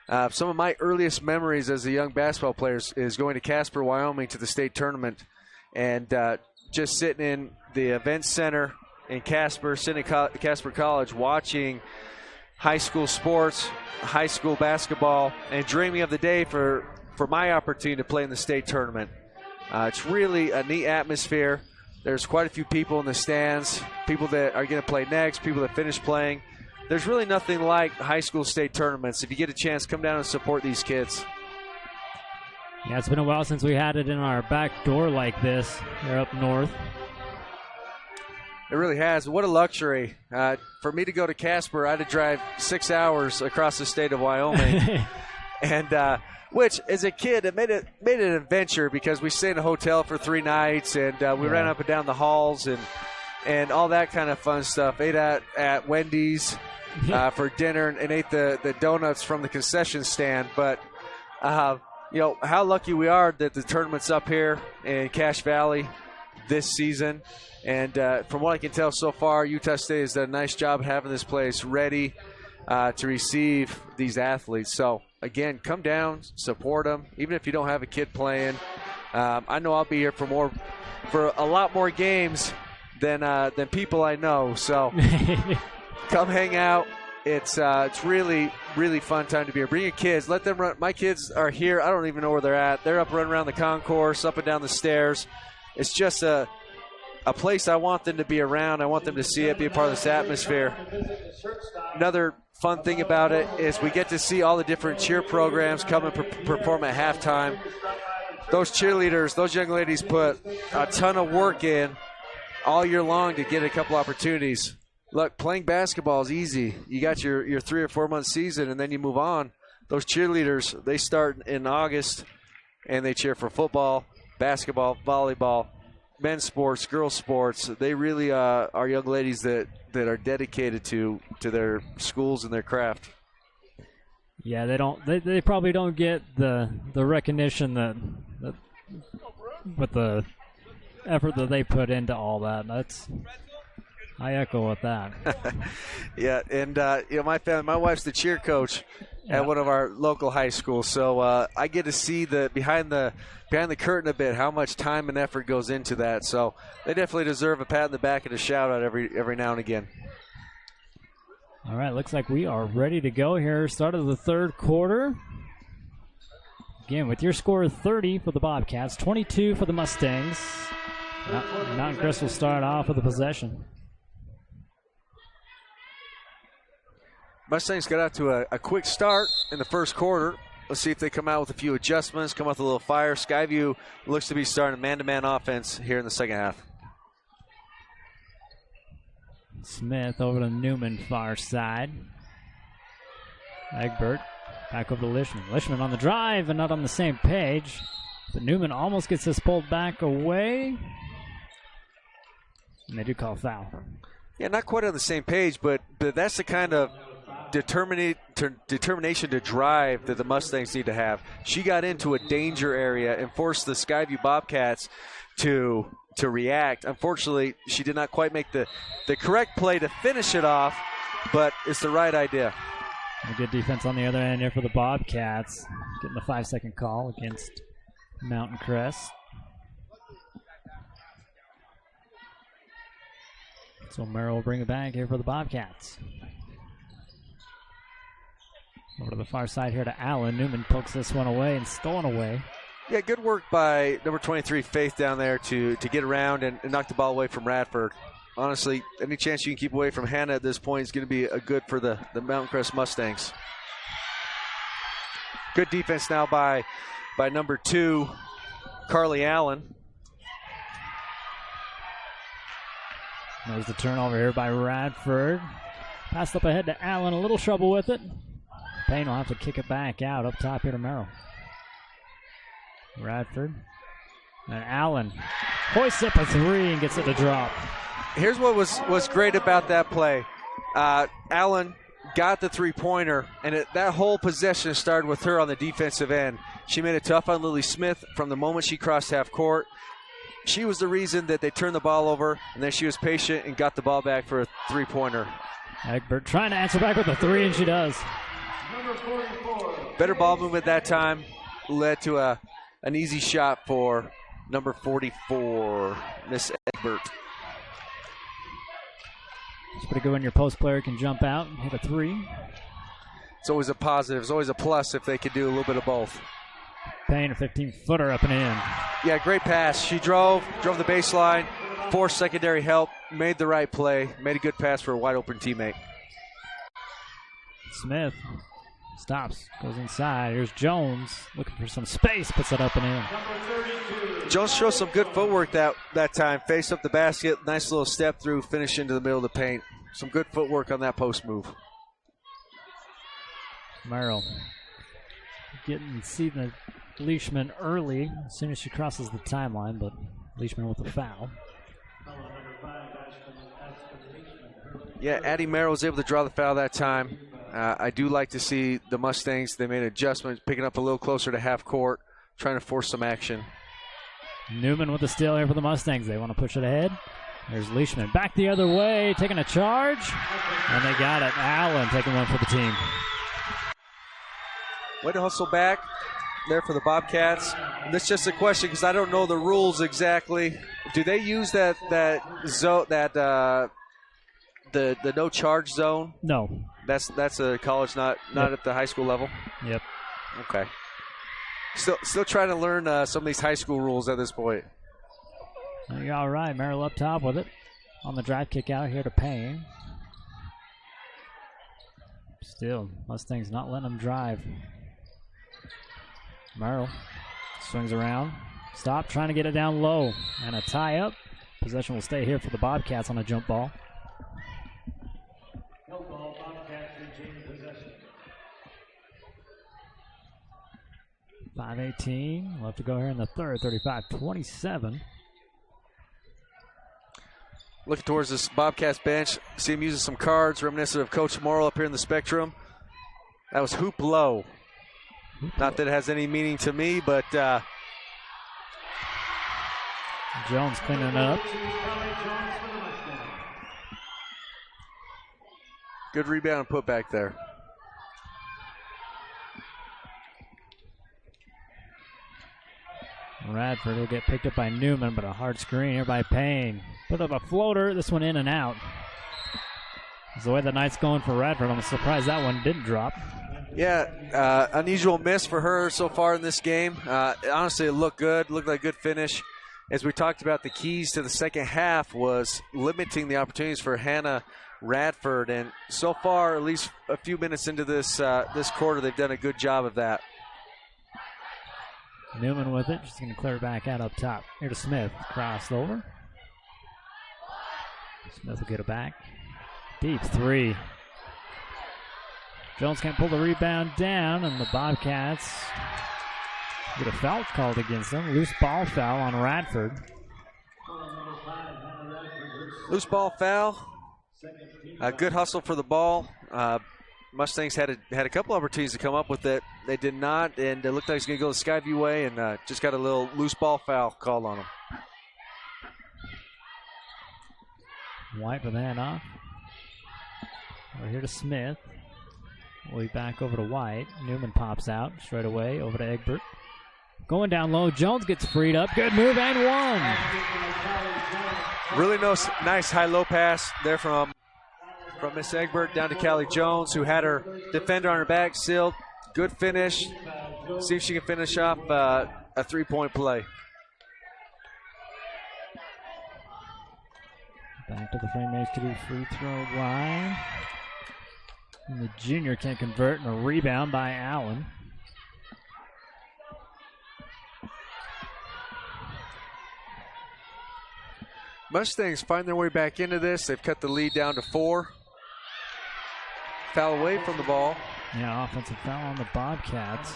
S2: some of my earliest memories as a young basketball player is going to Casper, Wyoming to the state tournament, and just sitting in the event center in Casper, sitting at Casper College, watching high school sports, high school basketball, and dreaming of the day for my opportunity to play in the state tournament. It's really a neat atmosphere. There's quite a few people in the stands, people that are going to play next, people that finish playing. There's really nothing like high school state tournaments. If you get a chance, come down and support these kids.
S1: Yeah, it's been a while since we had it in our back door like this here up north.
S2: It really has. What a luxury. For me to go to Casper, I had to drive 6 hours across the state of Wyoming. And which, as a kid, it made it an adventure because we stayed in a hotel for 3 nights, and we ran up and down the halls and all that kind of fun stuff. Ate at Wendy's for dinner and ate the donuts from the concession stand. But, you know, how lucky we are that the tournament's up here in Cache Valley this season. And from what I can tell so far, Utah State has done a nice job having this place ready to receive these athletes. So, again, come down, support them, even if you don't have a kid playing. I know I'll be here for a lot more games than people I know. So come hang out. It's really, really fun time to be here. Bring your kids. Let them run. My kids are here. I don't even know where they're at. They're up running around the concourse, up and down the stairs. It's just a place I want them to be around. I want them to see it, be a part of this atmosphere. Another fun thing about it is we get to see all the different cheer programs come and perform at halftime. Those cheerleaders, those young ladies put a ton of work in all year long to get a couple opportunities. Look, playing basketball is easy. You got your 3 or 4 month season, and then you move on. Those cheerleaders, they start in August, and they cheer for football, basketball, volleyball, men's sports, girls' sports. They really are young ladies that are dedicated to their schools and their craft.
S1: Yeah, they probably don't get the recognition that with the effort that they put into all that. I echo with that.
S2: Yeah, and my family, my wife's the cheer coach at one of our local high schools, so I get to see the behind the curtain a bit, how much time and effort goes into that. So they definitely deserve a pat on the back and a shout out every now and again.
S1: All right, looks like we are ready to go here. Start of the third quarter. Again, with your score 30 for the Bobcats, 22 for the Mustangs. Mountain Crest will start off with a possession.
S2: Mustangs got out to a quick start in the first quarter. Let's see if they come out with a few adjustments, come out with a little fire. Skyview looks to be starting a man-to-man offense here in the second half.
S1: Smith over to Newman, far side. Egbert back over to Lishman. Lishman on the drive and not on the same page. But Newman almost gets this pulled back away. And they do call foul.
S2: Yeah, not quite on the same page, but that's the kind of determination to drive that the Mustangs need to have. She got into a danger area and forced the Skyview Bobcats to react. Unfortunately, she did not quite make the correct play to finish it off, but it's the right idea.
S1: A good defense on the other end here for the Bobcats. Getting the 5-second call against Mountain Crest. So Merrill will bring it back here for the Bobcats. Over to the far side here to Allen. Newman pokes this one away and stolen away.
S2: Yeah, good work by number 23, Faith, down there to get around and knock the ball away from Radford. Honestly, any chance you can keep away from Hannah at this point is going to be a good for the Mountain Crest Mustangs. Good defense now by number 2, Carly Allen.
S1: There's the turnover here by Radford. Passed up ahead to Allen. A little trouble with it. Payne will have to kick it back out up top here to Merrill. Radford. And Allen hoists up a 3 and gets it to drop.
S2: Here's what was great about that play. Allen got the three-pointer, and that whole possession started with her on the defensive end. She made it tough on Lily Smith from the moment she crossed half court. She was the reason that they turned the ball over, and then she was patient and got the ball back for a three-pointer.
S1: Egbert trying to answer back with a 3, and she does.
S2: Better ball movement that time led to an easy shot for number 44, Miss Egbert.
S1: It's pretty good when your post player can jump out and hit a 3.
S2: It's always a positive. It's always a plus if they could do a little bit of both.
S1: Payne, a 15-footer up and in.
S2: Yeah, great pass. She drove the baseline, forced secondary help, made the right play, made a good pass for a wide-open teammate.
S1: Smith stops, goes inside. Here's Jones looking for some space, puts it up and in.
S2: Jones shows some good footwork that time. Faced up the basket, nice little step through, finish into the middle of the paint. Some good footwork on that post move.
S1: Merrill see the Leishman early as soon as she crosses the timeline, but Leishman with a foul.
S2: Yeah, Addie Merrill was able to draw the foul that time. I do like to see the Mustangs. They made adjustments, picking up a little closer to half court, trying to force some action.
S1: Newman with the steal here for the Mustangs. They want to push it ahead. There's Leishman back the other way, taking a charge, and they got it. Allen taking one for the team.
S2: Way to hustle back there for the Bobcats. And that's just a question because I don't know the rules exactly. Do they use the no charge zone?
S1: No.
S2: That's a college, not at the high school level?
S1: Yep.
S2: Okay. Still trying to learn some of these high school rules at this point.
S1: You're all right. Merrill up top with it. On the drive kick out here to Payne. Still, Mustangs not letting them drive. Merrill swings around. Stop, trying to get it down low. And a tie up. Possession will stay here for the Bobcats on a jump ball. 5:18. We'll have to go here in the third. 35-27.
S2: Looking towards this Bobcats bench. See him using some cards reminiscent of Coach Morrill up here in the spectrum. That was hoop low. Not that it has any meaning to me, but
S1: Jones cleaning it up.
S2: Good rebound and put back there.
S1: Radford will get picked up by Newman, but a hard screen here by Payne. Put up a floater. This one in and out. That's the way the night's going for Radford. I'm surprised that one didn't drop.
S2: Yeah, unusual miss for her so far in this game. Honestly, it looked good. Looked like a good finish. As we talked about, the keys to the second half was limiting the opportunities for Hannah Radford. And so far, at least a few minutes into this quarter, they've done a good job of that.
S1: Newman with it. She's going to clear back out up top. Here to Smith. Crossed over. Smith will get it back. Deep three. Jones can't pull the rebound down, and the Bobcats get a foul called against them. Loose ball foul on Radford.
S2: Loose ball foul. A good hustle for the ball. Mustangs had a couple opportunities to come up with it. They did not, and it looked like it's going to go the Skyview way, and just got a little loose ball foul called on them.
S1: White with the handoff. We're here to Smith. We'll be back over to White. Newman pops out straight away over to Egbert. Going down low. Jones gets freed up. Good move and one.
S2: Really nice high-low pass there from Miss Egbert down to Callie Jones, who had her defender on her back sealed. Good finish. See if she can finish off a three-point play.
S1: Back to the frame HTV free throw line. And the junior can't convert, and a rebound by Allen.
S2: Mustangs find their way back into this. They've cut the lead down to 4. Foul away from the ball.
S1: Yeah, offensive foul on the Bobcats.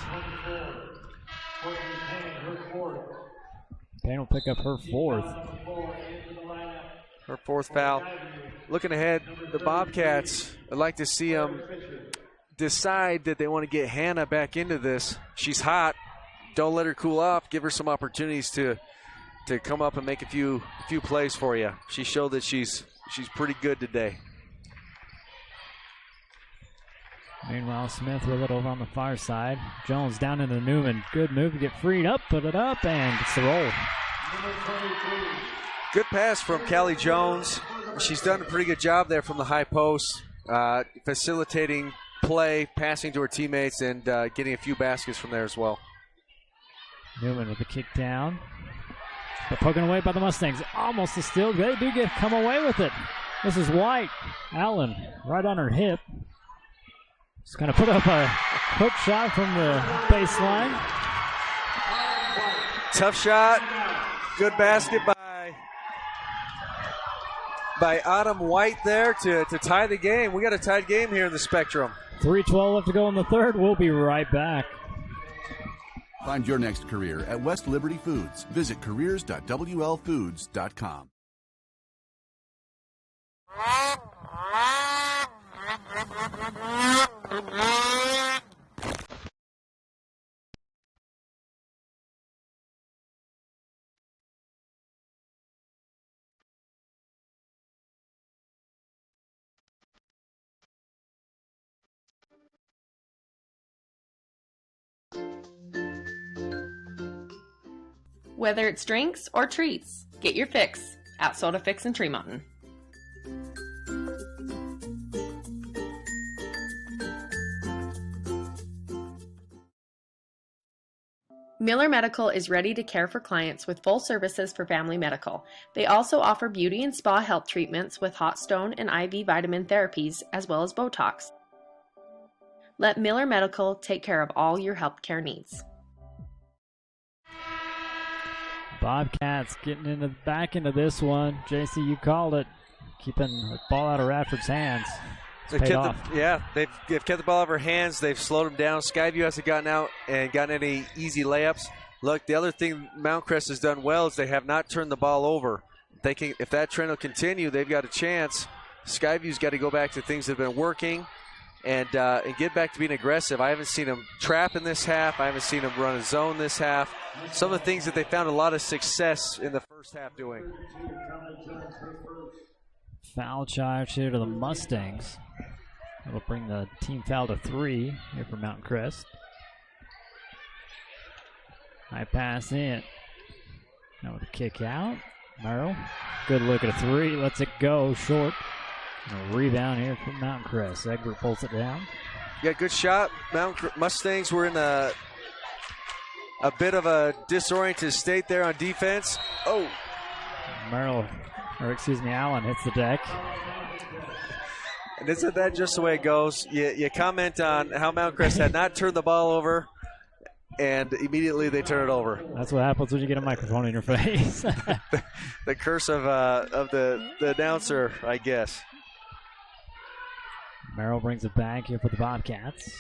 S1: Payne will pick up her 4th.
S2: Her 4th foul. Looking ahead, the Bobcats, I'd like to see them decide that they want to get Hannah back into this. She's hot. Don't let her cool off. Give her some opportunities to come up and make a few plays for you. She showed that she's pretty good today.
S1: Meanwhile, Smith with it over on the far side. Jones down into Newman. Good move to get freed up, put it up, and it's the roll.
S2: Good pass from Callie Jones. She's done a pretty good job there from the high post, facilitating play, passing to her teammates, and getting a few baskets from there as well.
S1: Newman with the kick down. But poking away by the Mustangs. Almost a steal. They do come away with it. This is White. Allen right on her hip. Just kind of put up a hook shot from the baseline.
S2: Tough shot. Good basket by Autumn White there to tie the game. We got a tied game here in the Spectrum.
S1: 3:12 left to go in the third. We'll be right back.
S11: Find your next career at West Liberty Foods. Visit careers.wlfoods.com.
S7: Whether it's drinks or treats, get your fix at Soda Fix in Tremonton. Miller Medical is ready to care for clients with full services for family medical. They also offer beauty and spa health treatments with hot stone and IV vitamin therapies, as well as Botox. Let Miller Medical take care of all your healthcare needs.
S1: Bobcats getting back into this one. JC, you called it. Keeping the ball out of Radford's hands. They've
S2: kept the ball out of her hands. They've slowed them down. Skyview hasn't gotten out and gotten any easy layups. Look, the other thing Mount Crest has done well is they have not turned the ball over. If that trend will continue, they've got a chance. Skyview's got to go back to things that have been working and get back to being aggressive. I haven't seen them trap in this half. I haven't seen them run a zone this half. Some of the things that they found a lot of success in the first half doing.
S1: Foul charge here to the Mustangs. It'll bring the team foul to 3 here for Mountain Crest. High pass in. Now with a kick out. Merrill, good look at a 3. Lets it go short. And a rebound here from Mountain Crest. Egbert pulls it down.
S2: Yeah, good shot. Mustangs were in a bit of a disoriented state there on defense. Oh.
S1: Allen hits the deck.
S2: And isn't that just the way it goes? You comment on how Mountain Crest had not turned the ball over, and immediately they turn it over.
S1: That's what happens when you get a microphone in your face.
S2: The curse of the announcer, I guess.
S1: Merrill brings it back here for the Bobcats.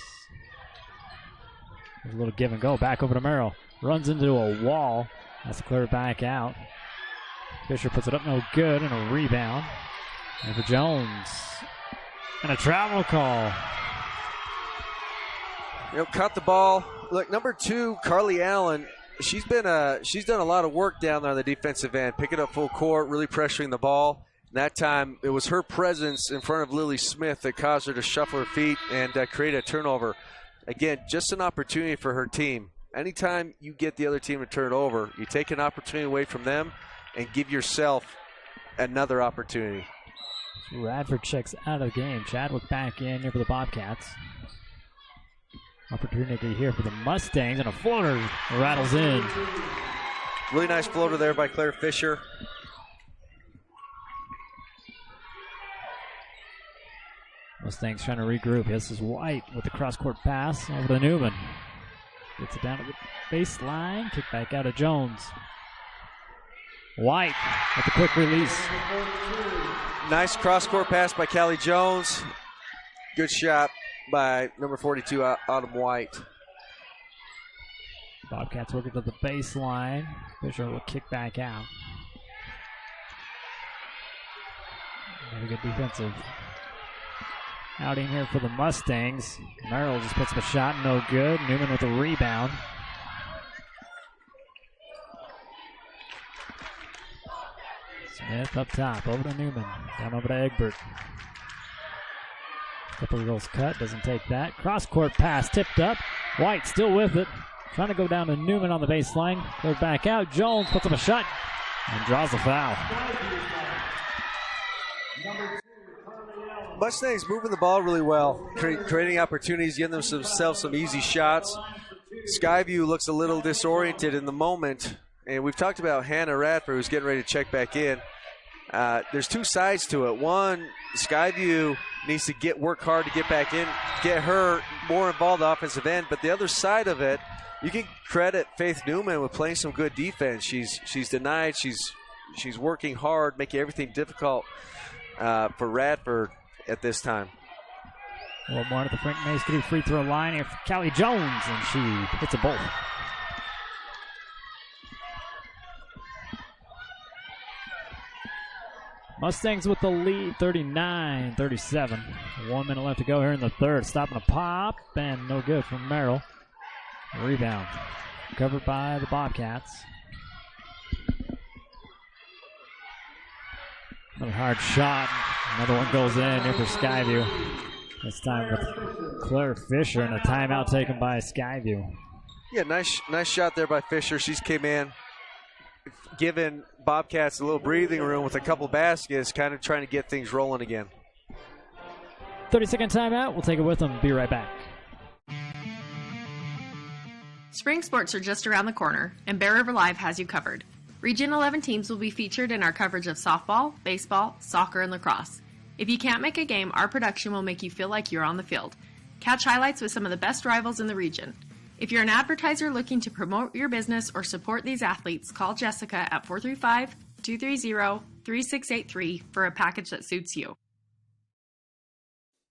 S1: There's a little give and go. Back over to Merrill. Runs into a wall. That's cleared back out. Fisher puts it up, no good, and a rebound. And for Jones. And a travel call.
S2: Caught the ball. Look, number 2, Carly Allen. She's done a lot of work down there on the defensive end, picking up full court, really pressuring the ball. And that time, it was her presence in front of Lily Smith that caused her to shuffle her feet and create a turnover. Again, just an opportunity for her team. Anytime you get the other team to turn it over, you take an opportunity away from them and give yourself another opportunity.
S1: Radford checks out of the game. Chadwick back in here for the Bobcats. Opportunity here for the Mustangs, and a floater rattles in.
S2: Really nice floater there by Claire Fisher.
S1: Mustangs trying to regroup. This is White with the cross-court pass over to Newman. Gets it down to the baseline. Kick back out of Jones. White with the quick release.
S2: Nice cross-court pass by Callie Jones. Good shot by number 42, Autumn White.
S1: Bobcats working to the baseline. Fisher will kick back out. Very good defensive outing here for the Mustangs. Merrill just puts up a shot, no good. Newman with a rebound. Smith up top, over to Newman. Down over to Egbert. Couple of girls cut, doesn't take that. Cross-court pass, tipped up. White still with it. Trying to go down to Newman on the baseline. Goes back out. Jones puts up a shot and draws a foul.
S2: Mustangs moving the ball really well, creating opportunities, giving themselves some easy shots. Skyview looks a little disoriented in the moment, and we've talked about Hannah Radford, who's getting ready to check back in. There's 2 sides to it. One, Skyview needs to work hard to get back in, get her more involved in the offensive end, but the other side of it, you can credit Faith Newman with playing some good defense. She's denied, she's working hard, making everything difficult for Radford at this time.
S1: A little more at the Frank Mason free throw line here for Callie Jones, and she hits a both. Mustangs with the lead, 39-37. 1 minute left to go here in the third. Stopping a pop, and no good from Merrill. Rebound. Covered by the Bobcats. Another hard shot. Another one goes in here for Skyview. This time with Claire Fisher, and a timeout taken by Skyview.
S2: Yeah, nice shot there by Fisher. She's came in, giving Bobcats a little breathing room with a couple baskets, kind of trying to get things rolling again.
S1: 30-second timeout. We'll take it with them. Be right back.
S7: Spring sports are just around the corner, and Bear River Live has you covered. Region 11 teams will be featured in our coverage of softball, baseball, soccer, and lacrosse. If you can't make a game, our production will make you feel like you're on the field. Catch highlights with some of the best rivals in the region. If you're an advertiser looking to promote your business or support these athletes, call Jessica at 435-230-3683 for a package that suits you.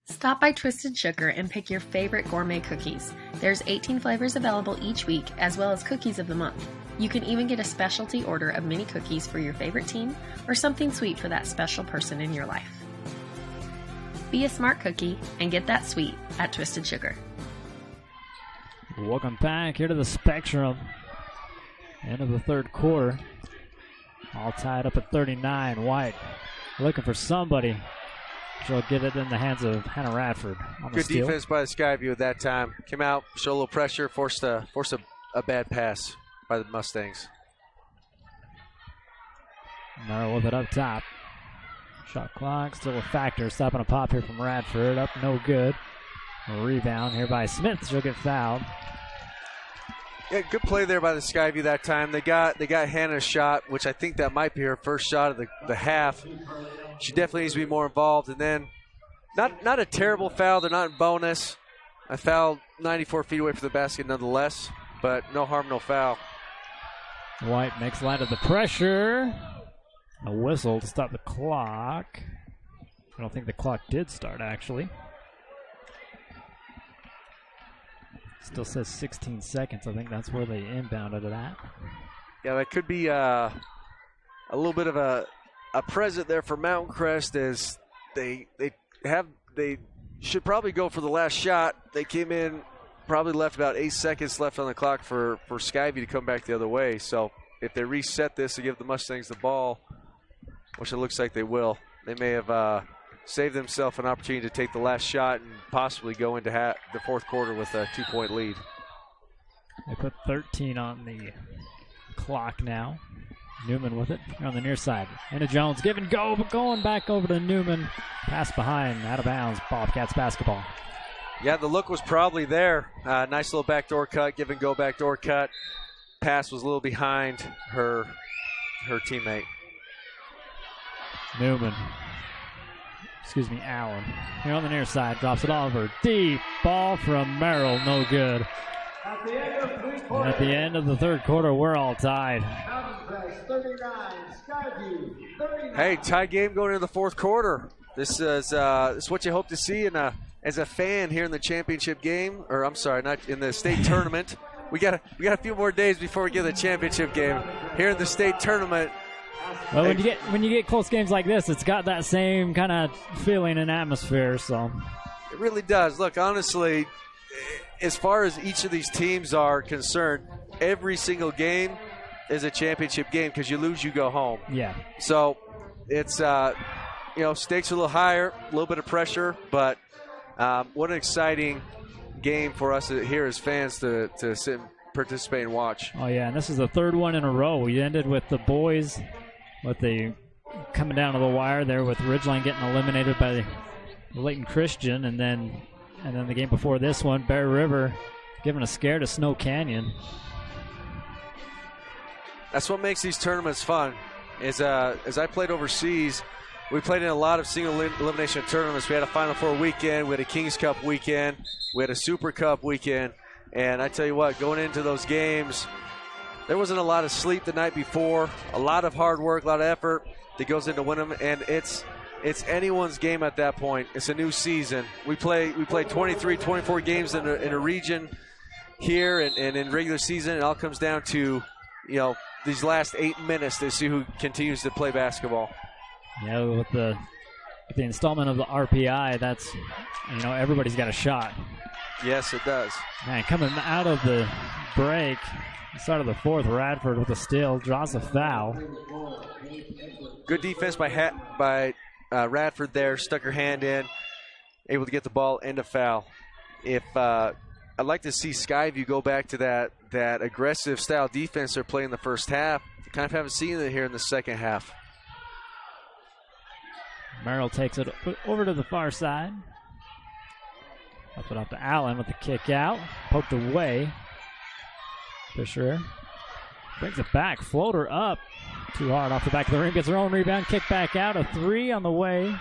S7: Stop by Twisted Sugar and pick your favorite gourmet cookies. There's 18 flavors available each week, as well as cookies of the month. You can even get a specialty order of mini cookies for your favorite team or something sweet for that special person in your life. Be a smart cookie and get that sweet at Twisted Sugar.
S1: Welcome back here to the Spectrum. End of the third quarter. All tied up at 39. White looking for somebody. She'll get it in the hands of Hannah Radford on the
S2: Good
S1: steal.
S2: defense by the Skyview at that time. Came out, showed a little pressure, forced a bad pass by the Mustangs.
S1: Merrill with it up top. Shot clock still a factor. Stopping a pop here from Radford. Up no good. A rebound here by Smith. She'll get fouled.
S2: Yeah, good play there by the Skyview that time. They got Hannah's shot, which I think that might be her first shot of the half. She definitely needs to be more involved. And then, not a terrible foul. They're not in bonus. I fouled 94 feet away from the basket nonetheless, but no harm, no foul.
S1: White makes light of the pressure. A whistle to stop the clock. I don't think the clock did start, actually. Still says 16 seconds. I think that's where they inbounded it at.
S2: Yeah, that could be a little bit of a present there for Mountain Crest, as they should probably go for the last shot. They came in, probably left about 8 seconds left on the clock for Skyview to come back the other way. So if they reset this to give the Mustangs the ball, which it looks like they will, they may have saved themselves an opportunity to take the last shot and possibly go into the fourth quarter with a 2-point lead.
S1: They put 13 on the clock now. Newman with it. Here on the near side. Anna Jones give and go, but going back over to Newman. Pass behind, out of bounds. Bobcats basketball.
S2: Yeah, the look was probably there. Nice little backdoor cut, give and go backdoor cut. Pass was a little behind her teammate.
S1: Newman. Allen. Here on the near side, drops it over. Deep ball from Merrill, no good. At the end of the third quarter, we're all tied.
S2: Hey, tie game going into the fourth quarter. This is what you hope to see as a fan here in the championship game, or I'm sorry, not in the state tournament. We got a few more days before we get the championship game here in the state tournament.
S1: Well, when you get close games like this, it's got that same kind of feeling and atmosphere. So
S2: it really does. Look, honestly, as far as each of these teams are concerned, every single game is a championship game, because you lose, you go home.
S1: Yeah.
S2: So it's stakes are a little higher, a little bit of pressure, but what an exciting game for us here as fans to sit and participate and watch.
S1: Oh yeah, and this is the third one in a row. We ended with the boys with the coming down to the wire there, with Ridgeline getting eliminated by Layton Christian, and then the game before this one, Bear River giving a scare to Snow Canyon.
S2: That's what makes these tournaments fun. As I played overseas, we played in a lot of single elimination tournaments. We had a Final Four weekend, we had a Kings Cup weekend, we had a Super Cup weekend, and I tell you what, going into those games, there wasn't a lot of sleep the night before, a lot of hard work, a lot of effort that goes into winning them, and it's anyone's game at that point. It's a new season. We play 23, 24 games in a region here, and in regular season, it all comes down to, these last 8 minutes to see who continues to play basketball.
S1: Yeah, with the installment of the RPI, that's, everybody's got a shot.
S2: Yes, it does.
S1: Man, coming out of the break, start of the fourth, Radford with a steal, draws a foul.
S2: Good defense by Radford there, stuck her hand in, able to get the ball and a foul. I'd like to see Skyview go back to that aggressive style defense they're playing in the first half. Kind of haven't seen it here in the second half.
S1: Merrill takes it over to the far side. Up it up to Allen with the kick out. Poked away. Fisher brings it back. Floater up. Too hard off the back of the rim. Gets her own rebound. Kick back out. A three on the way.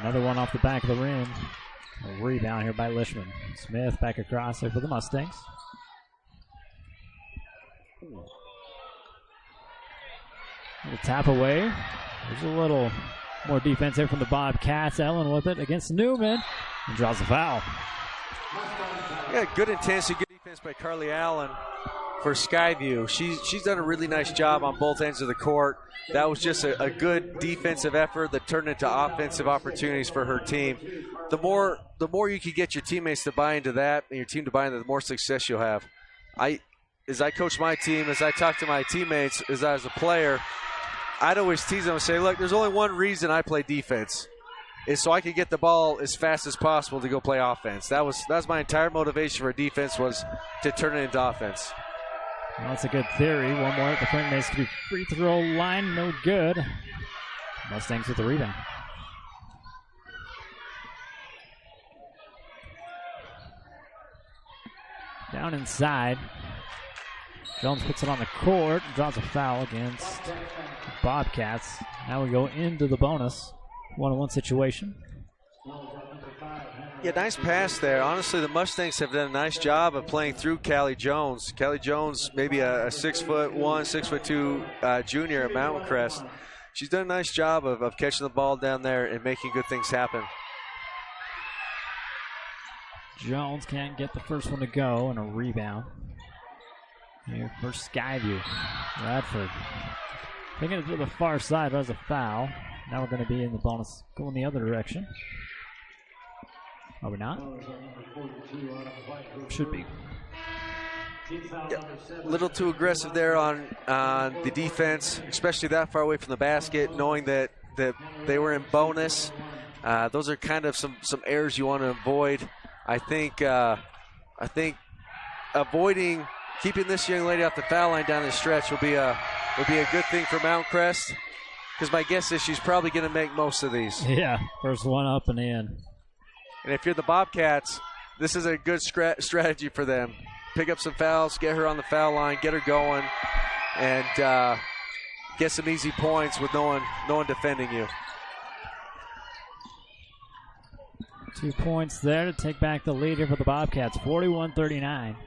S1: Another one off the back of the rim. A rebound here by Lishman. Smith back across there for the Mustangs. A tap away. There's a little more defense here from the Bobcats. Ellen with it against Newman. And draws a foul.
S2: Yeah, good intensity, good defense by Carly Allen for Skyview. She's done a really nice job on both ends of the court. That was just a good defensive effort that turned into offensive opportunities for her team. The more you can get your teammates to buy into that and your team to buy into, the more success you'll have. As I coach my team, as I talk to my teammates, as I was a player, I'd always tease them and say, look, there's only one reason I play defense. is so I could get the ball as fast as possible to go play offense. That was my entire motivation for defense, was to turn it into offense.
S1: Well, that's a good theory. One more at the front makes the free throw line, no good. Mustangs with the rebound. Down inside. Jones puts it on the court, draws a foul against Bobcats. Now we go into the bonus. 1-on-1 situation.
S2: Yeah, nice pass there. Honestly, the Mustangs have done a nice job of playing through Callie Jones. Callie Jones, maybe a 6'1", 6'2" junior at Mountain Crest. She's done a nice job of catching the ball down there and making good things happen.
S1: Jones can't get the first one to go, and a rebound. Here for Skyview. Radford taking it to the far side, does a foul. Now we're going to be in the bonus, going the other direction. Are we not? Should be.
S2: Yeah, a little too aggressive there on the defense, especially that far away from the basket, knowing that they were in bonus. Those are kind of some errors you want to avoid. I think avoiding keeping this young lady off the foul line down the stretch will be a good thing for Mount Crest, because my guess is she's probably going to make most of these.
S1: Yeah, first one up and in.
S2: And if you're the Bobcats, this is a good strategy for them. Pick up some fouls, get her on the foul line, get her going, and get some easy points with no one defending you.
S1: 2 points there to take back the lead here for the Bobcats, 41-39.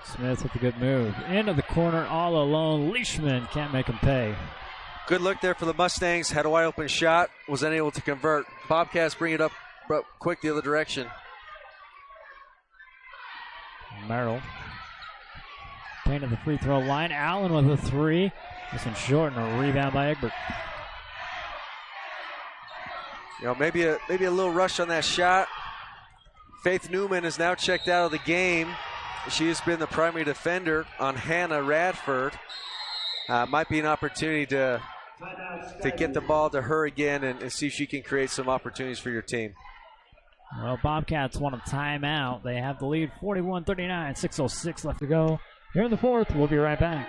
S1: Smith with a good move. Into the corner all alone. Leishman can't make him pay.
S2: Good look there for the Mustangs. Had a wide open shot. Was unable to convert. Bobcats bring it up quick the other direction.
S1: Merrill. Painted the free throw line. Allen with a three. This one short and a rebound by Egbert.
S2: You know, maybe a little rush on that shot. Faith Newman is now checked out of the game. She has been the primary defender on Hannah Radford. Might be an opportunity to get the ball to her again and see if she can create some opportunities for your team.
S1: Well, Bobcats want a timeout. They have the lead 41-39, 6:06 left to go. Here in the fourth, we'll be right back.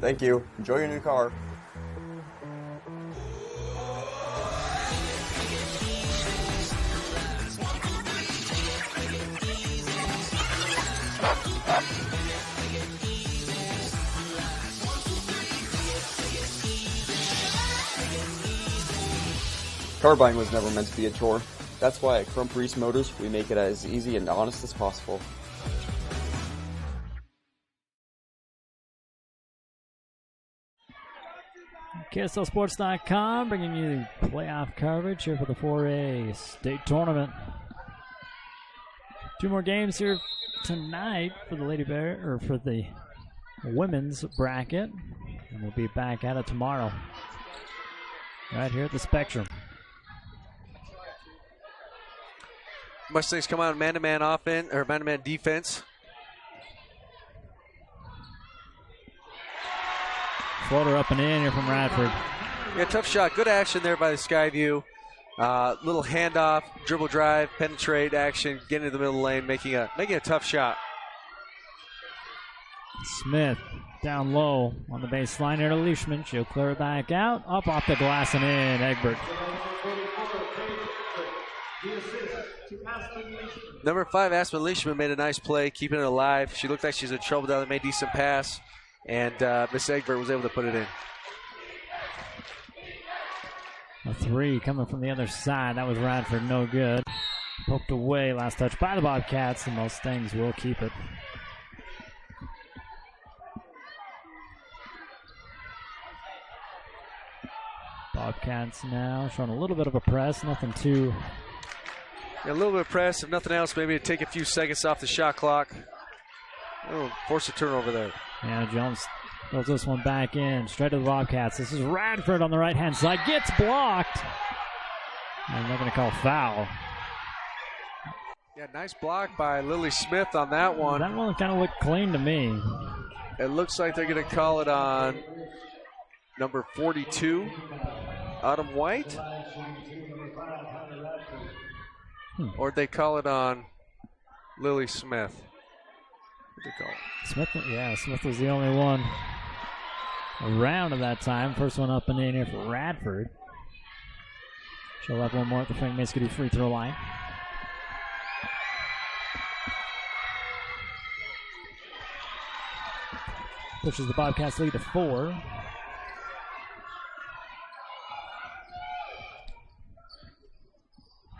S8: Thank you. Enjoy your new car. Car buying was never meant to be a chore. That's why at Crump Reese Motors, we make it as easy and honest as possible.
S1: KSLSports.com bringing you the playoff coverage here for the 4A state tournament. 2 more games here tonight for the Lady Bear, or for the women's bracket, and we'll be back at it tomorrow, right here at the Spectrum.
S2: Mustangs come out man-to-man offense or man-to-man defense.
S1: Floater up and in here from Radford.
S2: Yeah, tough shot. Good action there by the Skyview. Little handoff, dribble drive, penetrate action, get into the middle lane, making a tough shot.
S1: Smith down low on the baseline here to Leishman. She'll clear it back out. Up off the glass and in. Egbert.
S2: Number 5, Aspen Leishman, made a nice play, keeping it alive. She looked like she's in trouble down there, made a decent pass. And Miss Egbert was able to put it in.
S1: A 3 coming from the other side. That was Radford, no good. Poked away, last touch by the Bobcats. The Mustangs will keep it. Bobcats now showing a little bit of a press, nothing too.
S2: Yeah, a little bit of press, if nothing else, maybe to take a few seconds off the shot clock. Oh, force a turnover there.
S1: Yeah, Jones throws this one back in, straight to the Bobcats. This is Radford on the right-hand side, gets blocked. And they're going to call foul.
S2: Yeah, nice block by Lily Smith on that one.
S1: That one kind of looked clean to me.
S2: It looks like they're going to call it on number 42, Autumn White. Or they call it on Lily Smith. What they call it?
S1: Smith was the only one around at that time. First one up and in here for Radford. She'll have one more at the Frank Maskey free throw line. Pushes the Bobcats lead to 4.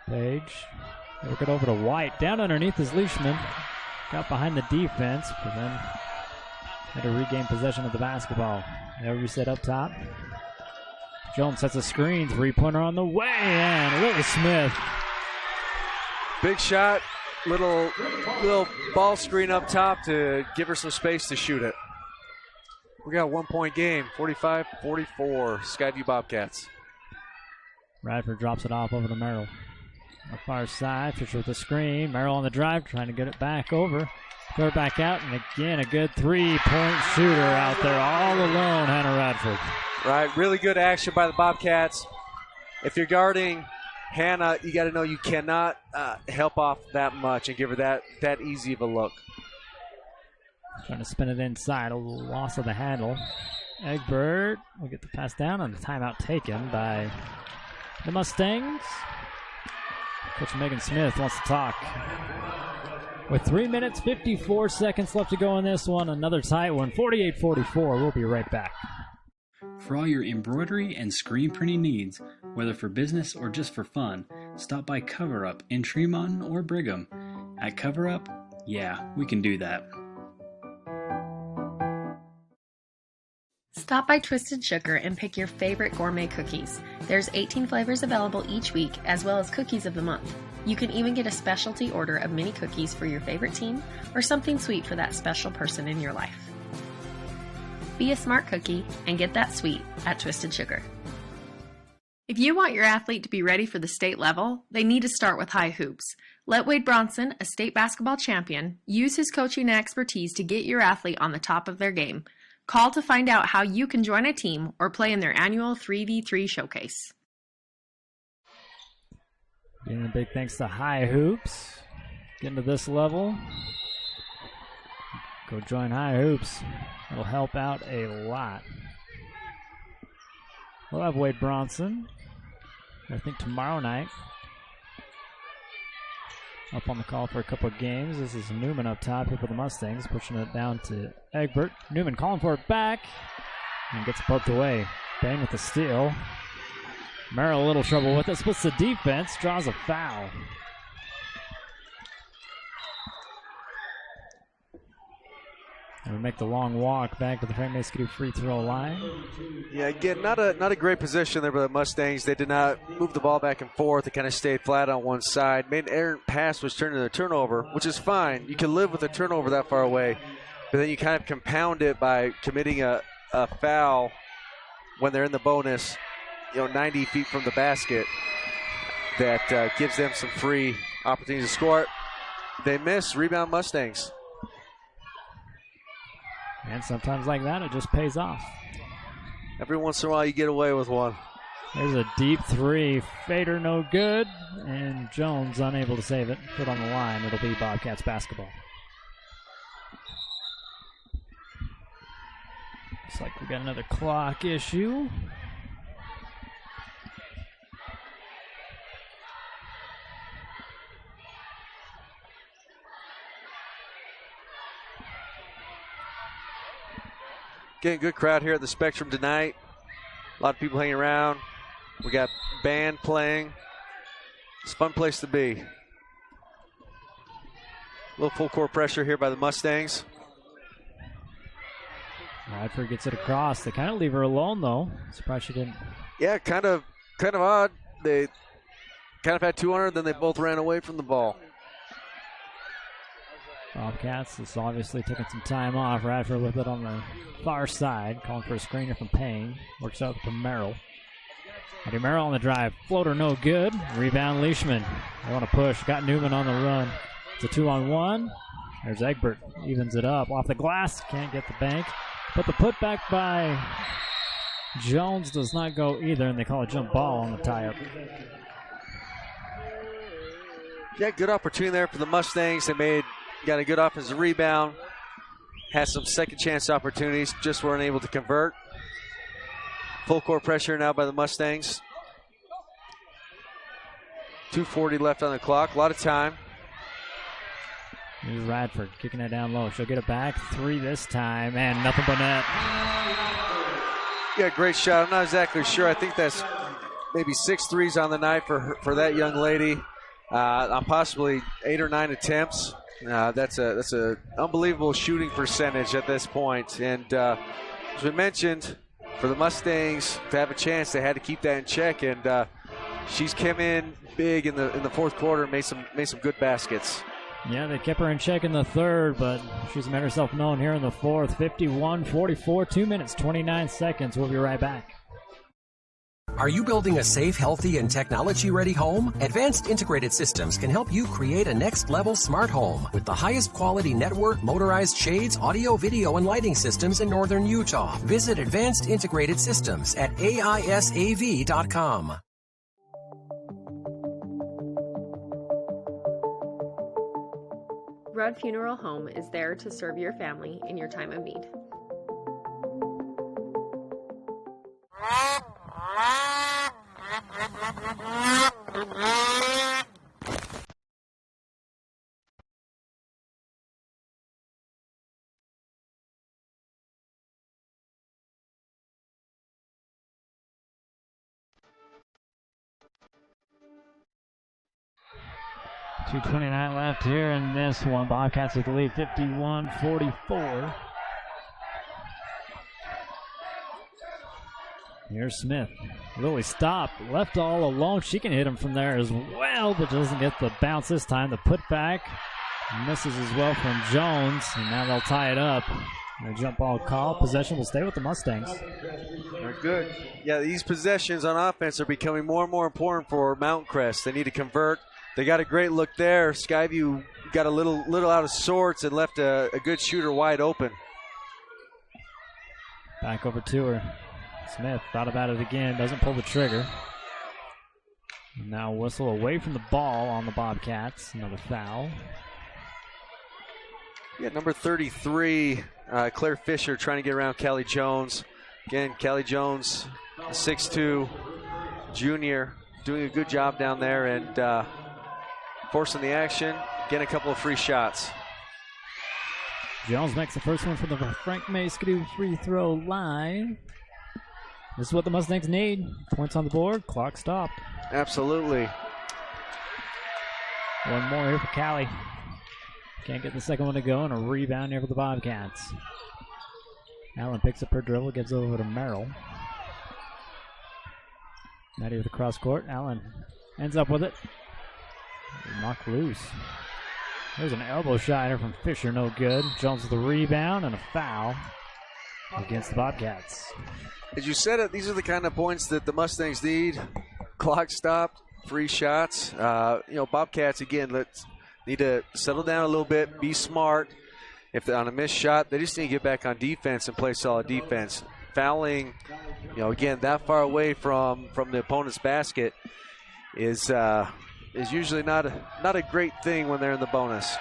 S1: Page. Work it over to White. Down underneath is Leishman. Got behind the defense, but then had to regain possession of the basketball. Now reset up top. Jones sets a screen. 3-pointer on the way, and Lily Smith.
S2: Big shot. Little ball screen up top to give her some space to shoot it. We got a 1-point game, 45-44, Skyview Bobcats.
S1: Radford drops it off over to Merrill. On the far side, Fisher with the screen. Merrill on the drive, trying to get it back over. Throw it back out, and again, a good 3-point shooter out there all alone, Hannah Radford.
S2: Right, really good action by the Bobcats. If you're guarding Hannah, you got to know you cannot help off that much and give her that easy of a look.
S1: Trying to spin it inside, a little loss of the handle. Egbert will get the pass down on the timeout taken by the Mustangs. Coach Megan Smith wants to talk. With 3 minutes, 54 seconds left to go in this one, another tight one, 48-44. We'll be right back.
S13: For all your embroidery and screen printing needs, whether for business or just for fun, stop by Cover Up in Tremont or Brigham. At Cover Up, yeah, we can do that.
S7: Stop by Twisted Sugar and pick your favorite gourmet cookies. There's 18 flavors available each week, as well as cookies of the month. You can even get a specialty order of mini cookies for your favorite team or something sweet for that special person in your life. Be a smart cookie and get that sweet at Twisted Sugar. If you want your athlete to be ready for the state level, they need to start with high hoops. Let Wade Bronson, a state basketball champion, use his coaching and expertise to get your athlete on the top of their game. Call to find out how you can join a team or play in their annual 3v3 showcase.
S1: Giving a big thanks to High Hoops. Getting to this level. Go join High Hoops. It'll help out a lot. We'll have Wade Bronson, I think, tomorrow night. Up on the call for a couple of games. This is Newman up top here for the Mustangs, pushing it down to Egbert. Newman calling for it back and gets poked away. Bang with the steal. Merrill a little trouble with it. Splits the defense, draws a foul. And we make the long walk back to the Frank Maskey free throw line.
S2: Yeah, again, not a great position there by the Mustangs. They did not move the ball back and forth. They kind of stayed flat on one side. Made an errant pass, which turned into a turnover, which is fine. You can live with a turnover that far away, but then you kind of compound it by committing a foul when they're in the bonus, 90 feet from the basket. That gives them some free opportunities to score. They miss. Rebound Mustangs.
S1: And sometimes like that, it just pays off.
S2: Every once in a while, you get away with one.
S1: There's a deep three. Fader no good. And Jones unable to save it. Put on the line. It'll be Bobcats basketball. Looks like we got another clock issue.
S2: Getting a good crowd here at the Spectrum tonight. A lot of people hanging around. We got band playing. It's a fun place to be. A little full court pressure here by the Mustangs.
S1: Radford gets it across. They kind of leave her alone, though. Surprised she didn't
S2: Yeah, kind of odd. They kind of had 200, then they both ran away from the ball.
S1: Bobcats is obviously taking some time off. Radford with it on the far side, calling for a screener from Payne. Works out to Merrill. Eddie Merrill on the drive. Floater no good. Rebound Leishman. They want to push. Got Newman on the run. It's a 2-on-1. There's Egbert. Evens it up. Off the glass. Can't get the bank. But the putback by Jones does not go either, and they call a jump ball on the tie-up.
S2: Yeah, good opportunity there for the Mustangs. They got a good offensive rebound. Had some second chance opportunities. Just weren't able to convert. Full court pressure now by the Mustangs. 2:40 left on the clock. A lot of time.
S1: Here's Radford kicking it down low. She'll get it back. 3 this time, and nothing but net.
S2: Yeah, great shot. I'm not exactly sure. I think that's maybe 6 threes on the night for that young lady. On possibly 8 or 9 attempts. That's a unbelievable shooting percentage at this point. And as we mentioned, for the Mustangs to have a chance, they had to keep that in check. And she's come in big in the fourth quarter, and made some good baskets.
S1: Yeah, they kept her in check in the third, but she's made herself known here in the fourth. 51-44, 2 minutes, 29 seconds. We'll be right back.
S18: Are you building a safe, healthy, and technology-ready home? Advanced Integrated Systems can help you create a next-level smart home with the highest quality network, motorized shades, audio, video, and lighting systems in northern Utah. Visit Advanced Integrated Systems at AISAV.com.
S7: Rudd Funeral Home is there to serve your family in your time of need.
S1: .229 left here in this one. Bobcats with the lead, 51-44. Here's Smith. Lily stopped, left all alone. She can hit him from there as well, but doesn't get the bounce this time. The putback misses as well from Jones, and now they'll tie it up. The jump ball call. Possession will stay with the Mustangs.
S2: They're good. Yeah, these possessions on offense are becoming more and more important for Mountain Crest. They need to convert. They got a great look there. Skyview got a little out of sorts and left a good shooter wide open.
S1: Back over to her. Smith thought about it again, doesn't pull the trigger. And now whistle away from the ball on the Bobcats. Another foul.
S2: Yeah, number 33, Claire Fisher trying to get around Callie Jones. Again, Callie Jones, 6'2", junior, doing a good job down there and forcing the action, getting a couple of free shots.
S1: Jones makes the first one for the Frank May Skidoo free throw line. This is what the Mustangs need. Points on the board, clock stopped.
S2: Absolutely.
S1: One more here for Callie. Can't get the second one to go, and a rebound here for the Bobcats. Allen picks up her dribble, gives it over to Merrill. Maddie with the cross court. Allen ends up with it. Knocked loose. There's an elbow shot here from Fisher, no good. Jones with the rebound and a foul against the Bobcats.
S2: As you said it, these are the kind of points that the Mustangs need. Clock stopped, free shots. Bobcats, again, need to settle down a little bit, be smart. If they're on a missed shot, they just need to get back on defense and play solid defense. Fouling, again, that far away from the opponent's basket is usually not a great thing when they're in the bonus.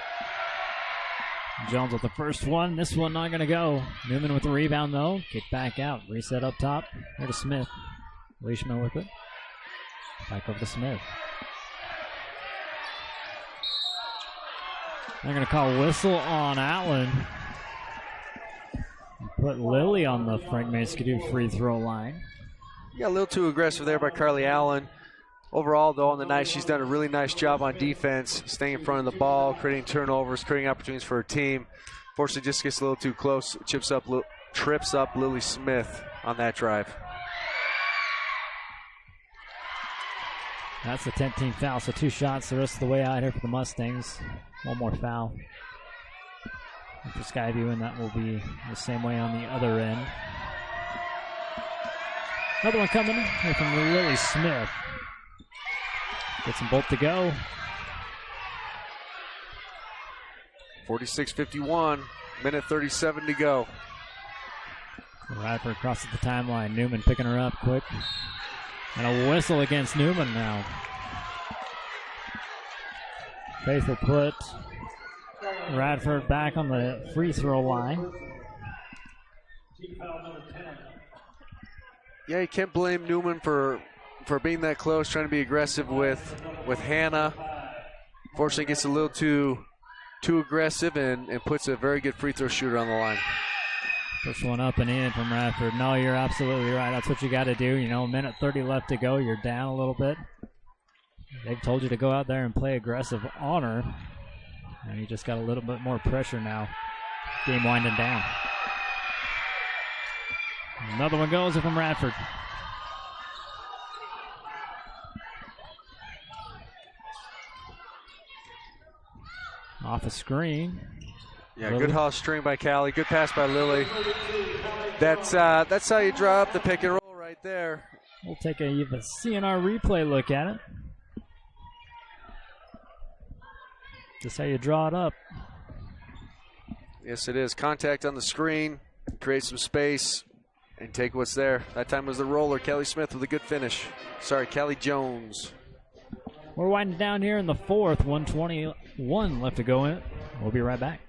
S1: Jones with the first one. This one not going to go. Newman with the rebound, though. Kick back out. Reset up top. Here to Smith. Leishman with it. Back over to Smith. They're going to call whistle on Allen. Put Lily on the Frank May Skidoo free throw line.
S2: Yeah, a little too aggressive there by Carly Allen. Overall, though, on the night, she's done a really nice job on defense, staying in front of the ball, creating turnovers, creating opportunities for her team. Fortunately, just gets a little too close, trips up Lily Smith on that drive.
S1: That's the 10th team foul, so 2 shots the rest of the way out here for the Mustangs. 1 more foul for Skyview, and that will be the same way on the other end. Another one coming here from Lily Smith. Gets them both to go.
S2: 46-51, minute 37 to go.
S1: Radford crosses the timeline. Newman picking her up quick. And a whistle against Newman now. Faith will put Radford back on the free throw line.
S2: Yeah, you can't blame Newman for being that close, trying to be aggressive with Hannah. Fortunately, gets a little too aggressive and puts a very good free throw shooter on the line.
S1: First one up and in from Radford. No, you're absolutely right. That's what you got to do. You know, a minute 30 left to go. You're down a little bit. They've told you to go out there and play aggressive on her. And you just got a little bit more pressure now. Game winding down. Another one goes from Radford. Off a screen.
S2: Yeah,
S1: Lily.
S2: good Haas string by Callie. Good pass by Lily. That's how you draw up the pick and roll right there.
S1: We'll take a CNR replay look at it. Just how you draw it up.
S2: Yes, it is. Contact on the screen, create some space, and take what's there. That time was the roller. Kelly Smith with a good finish. Sorry, Callie Jones.
S1: We're winding down here in the fourth. 1:21 left to go in it. We'll be right back.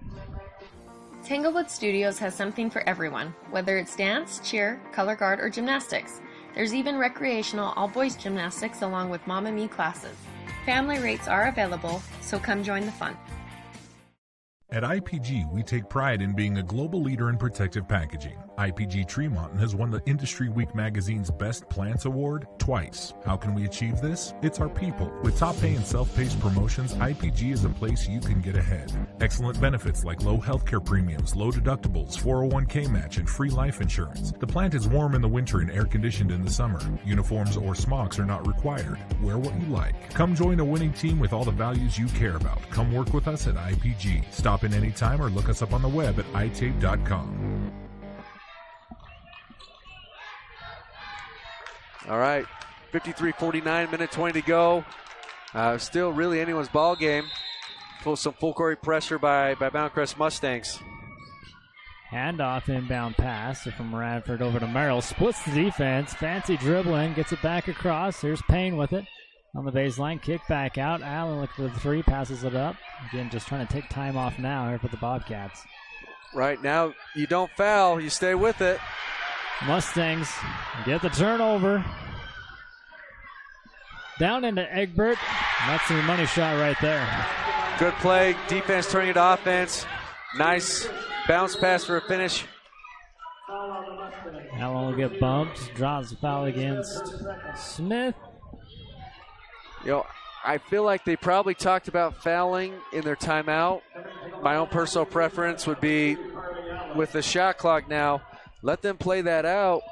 S7: Tanglewood Studios has something for everyone, whether it's dance, cheer, color guard, or gymnastics. There's even recreational all-boys gymnastics along with Mama Me classes. Family rates are available, so come join the fun.
S15: At IPG, we take pride in being a global leader in protective packaging. IPG Tree Mountain has won the Industry Week magazine's Best Plants Award twice. How can we achieve this? It's our people. With top pay and self-paced promotions, IPG is a place you can get ahead. Excellent benefits like low healthcare premiums, low deductibles, 401k match, and free life insurance. The plant is warm in the winter and air-conditioned in the summer. Uniforms or smocks are not required. Wear what you like. Come join a winning team with all the values you care about. Come work with us at IPG. Stop in anytime or look us up on the web at itape.com.
S2: All right, 53-49, minute 20 to go. Still really anyone's ball game. Some full court pressure by Mount Crest Mustangs.
S1: Handoff inbound pass from Radford over to Merrill. Splits the defense. Fancy dribbling. Gets it back across. Here's Payne with it on the baseline. Kick back out. Allen looking for the three. Passes it up. Again, just trying to take time off now here for the Bobcats.
S2: Right now, you don't foul. You stay with it.
S1: Mustangs get the turnover. Down into Egbert. That's the money shot right there.
S2: Good play. Defense turning it to offense. Nice bounce pass for a finish.
S1: Allen will get bumped. Draws the foul against Smith.
S2: You know, I feel like they probably talked about fouling in their timeout. My own personal preference would be with the shot clock now, let them play that out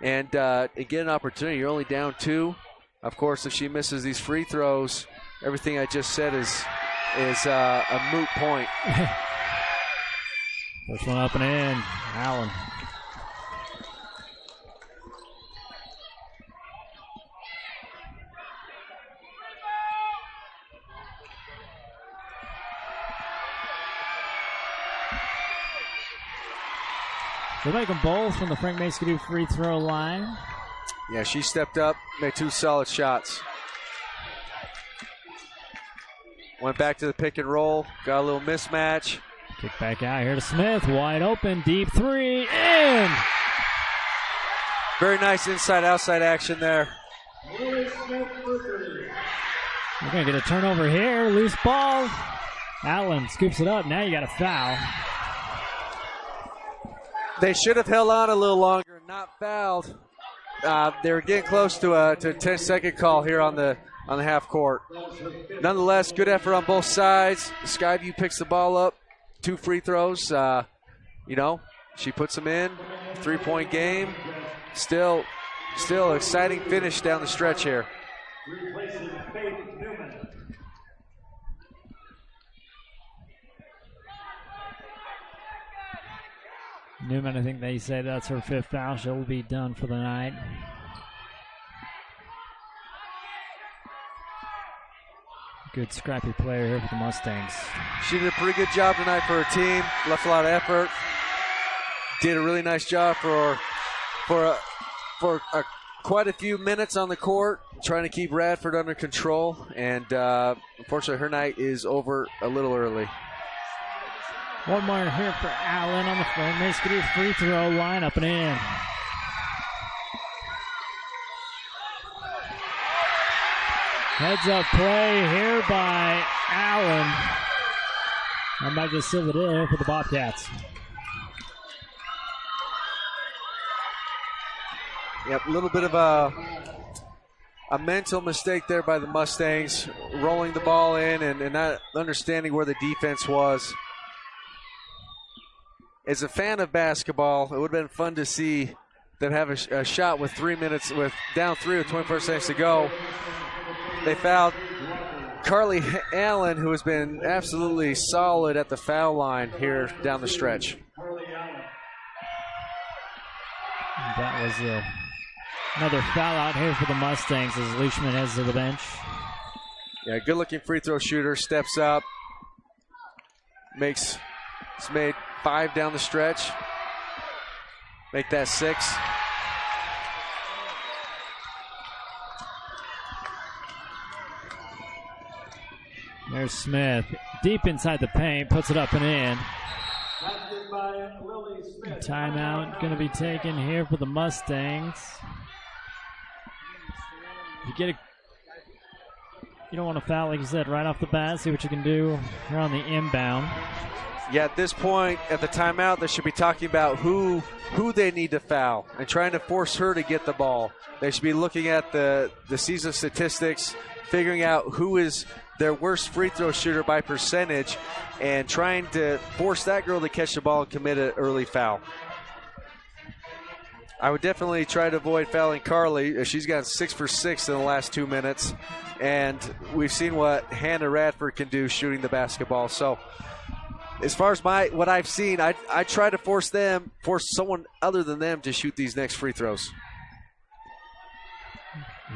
S2: and get an opportunity. You're only down 2. Of course, if she misses these free throws, everything I just said is a moot point.
S1: First one up and in. Allen. They're making both from the Frank Mason free throw line.
S2: Yeah, she stepped up, made 2 solid shots. Went back to the pick and roll, got a little mismatch.
S1: Kick back out here to Smith, wide open, deep 3, in!
S2: Very nice inside-outside action there.
S1: We're going to get a turnover here, loose ball. Allen scoops it up, now you got a foul.
S2: They should have held on a little longer and not fouled. They were getting close to a 10-second call here on the half court. Nonetheless, good effort on both sides. Skyview picks the ball up. 2 free throws. She puts them in. 3-point game. Still exciting finish down the stretch here.
S6: Replacing Faith Newman.
S1: Newman, I think they say that's her 5th foul. She'll be done for the night. Good scrappy player here for the Mustangs.
S2: She did a pretty good job tonight for her team. Left a lot of effort. Did a really nice job for quite a few minutes on the court, trying to keep Radford under control. And unfortunately, her night is over a little early.
S1: One more here for Allen on the front. Michigan free throw line up and in. Heads up play here by Allen. I might just seal it in for the Bobcats.
S2: Yep, a little bit of a mental mistake there by the Mustangs, rolling the ball in and not understanding where the defense was. As a fan of basketball, it would have been fun to see them have a shot with 3 minutes, with down 3 with 24 seconds to go. They fouled Carly Allen, who has been absolutely solid at the foul line here down the stretch.
S1: That was another foul out here for the Mustangs as Leishman heads to the bench.
S2: Yeah, good-looking free throw shooter, steps up, it's made 5 down the stretch. Make that 6.
S1: There's Smith, deep inside the paint, puts it up and in. Timeout going to be taken here for the Mustangs. You don't want to foul, like you said, right off the bat. See what you can do here on the inbound.
S2: Yeah, at this point, at the timeout, they should be talking about who they need to foul and trying to force her to get the ball. They should be looking at the season statistics, figuring out who is their worst free throw shooter by percentage, and trying to force that girl to catch the ball and commit an early foul. I would definitely try to avoid fouling Carly. She's gotten 6 for 6 in the last 2 minutes, and we've seen what Hannah Radford can do shooting the basketball. So as far as what I've seen, I try to force someone other than them to shoot these next free throws.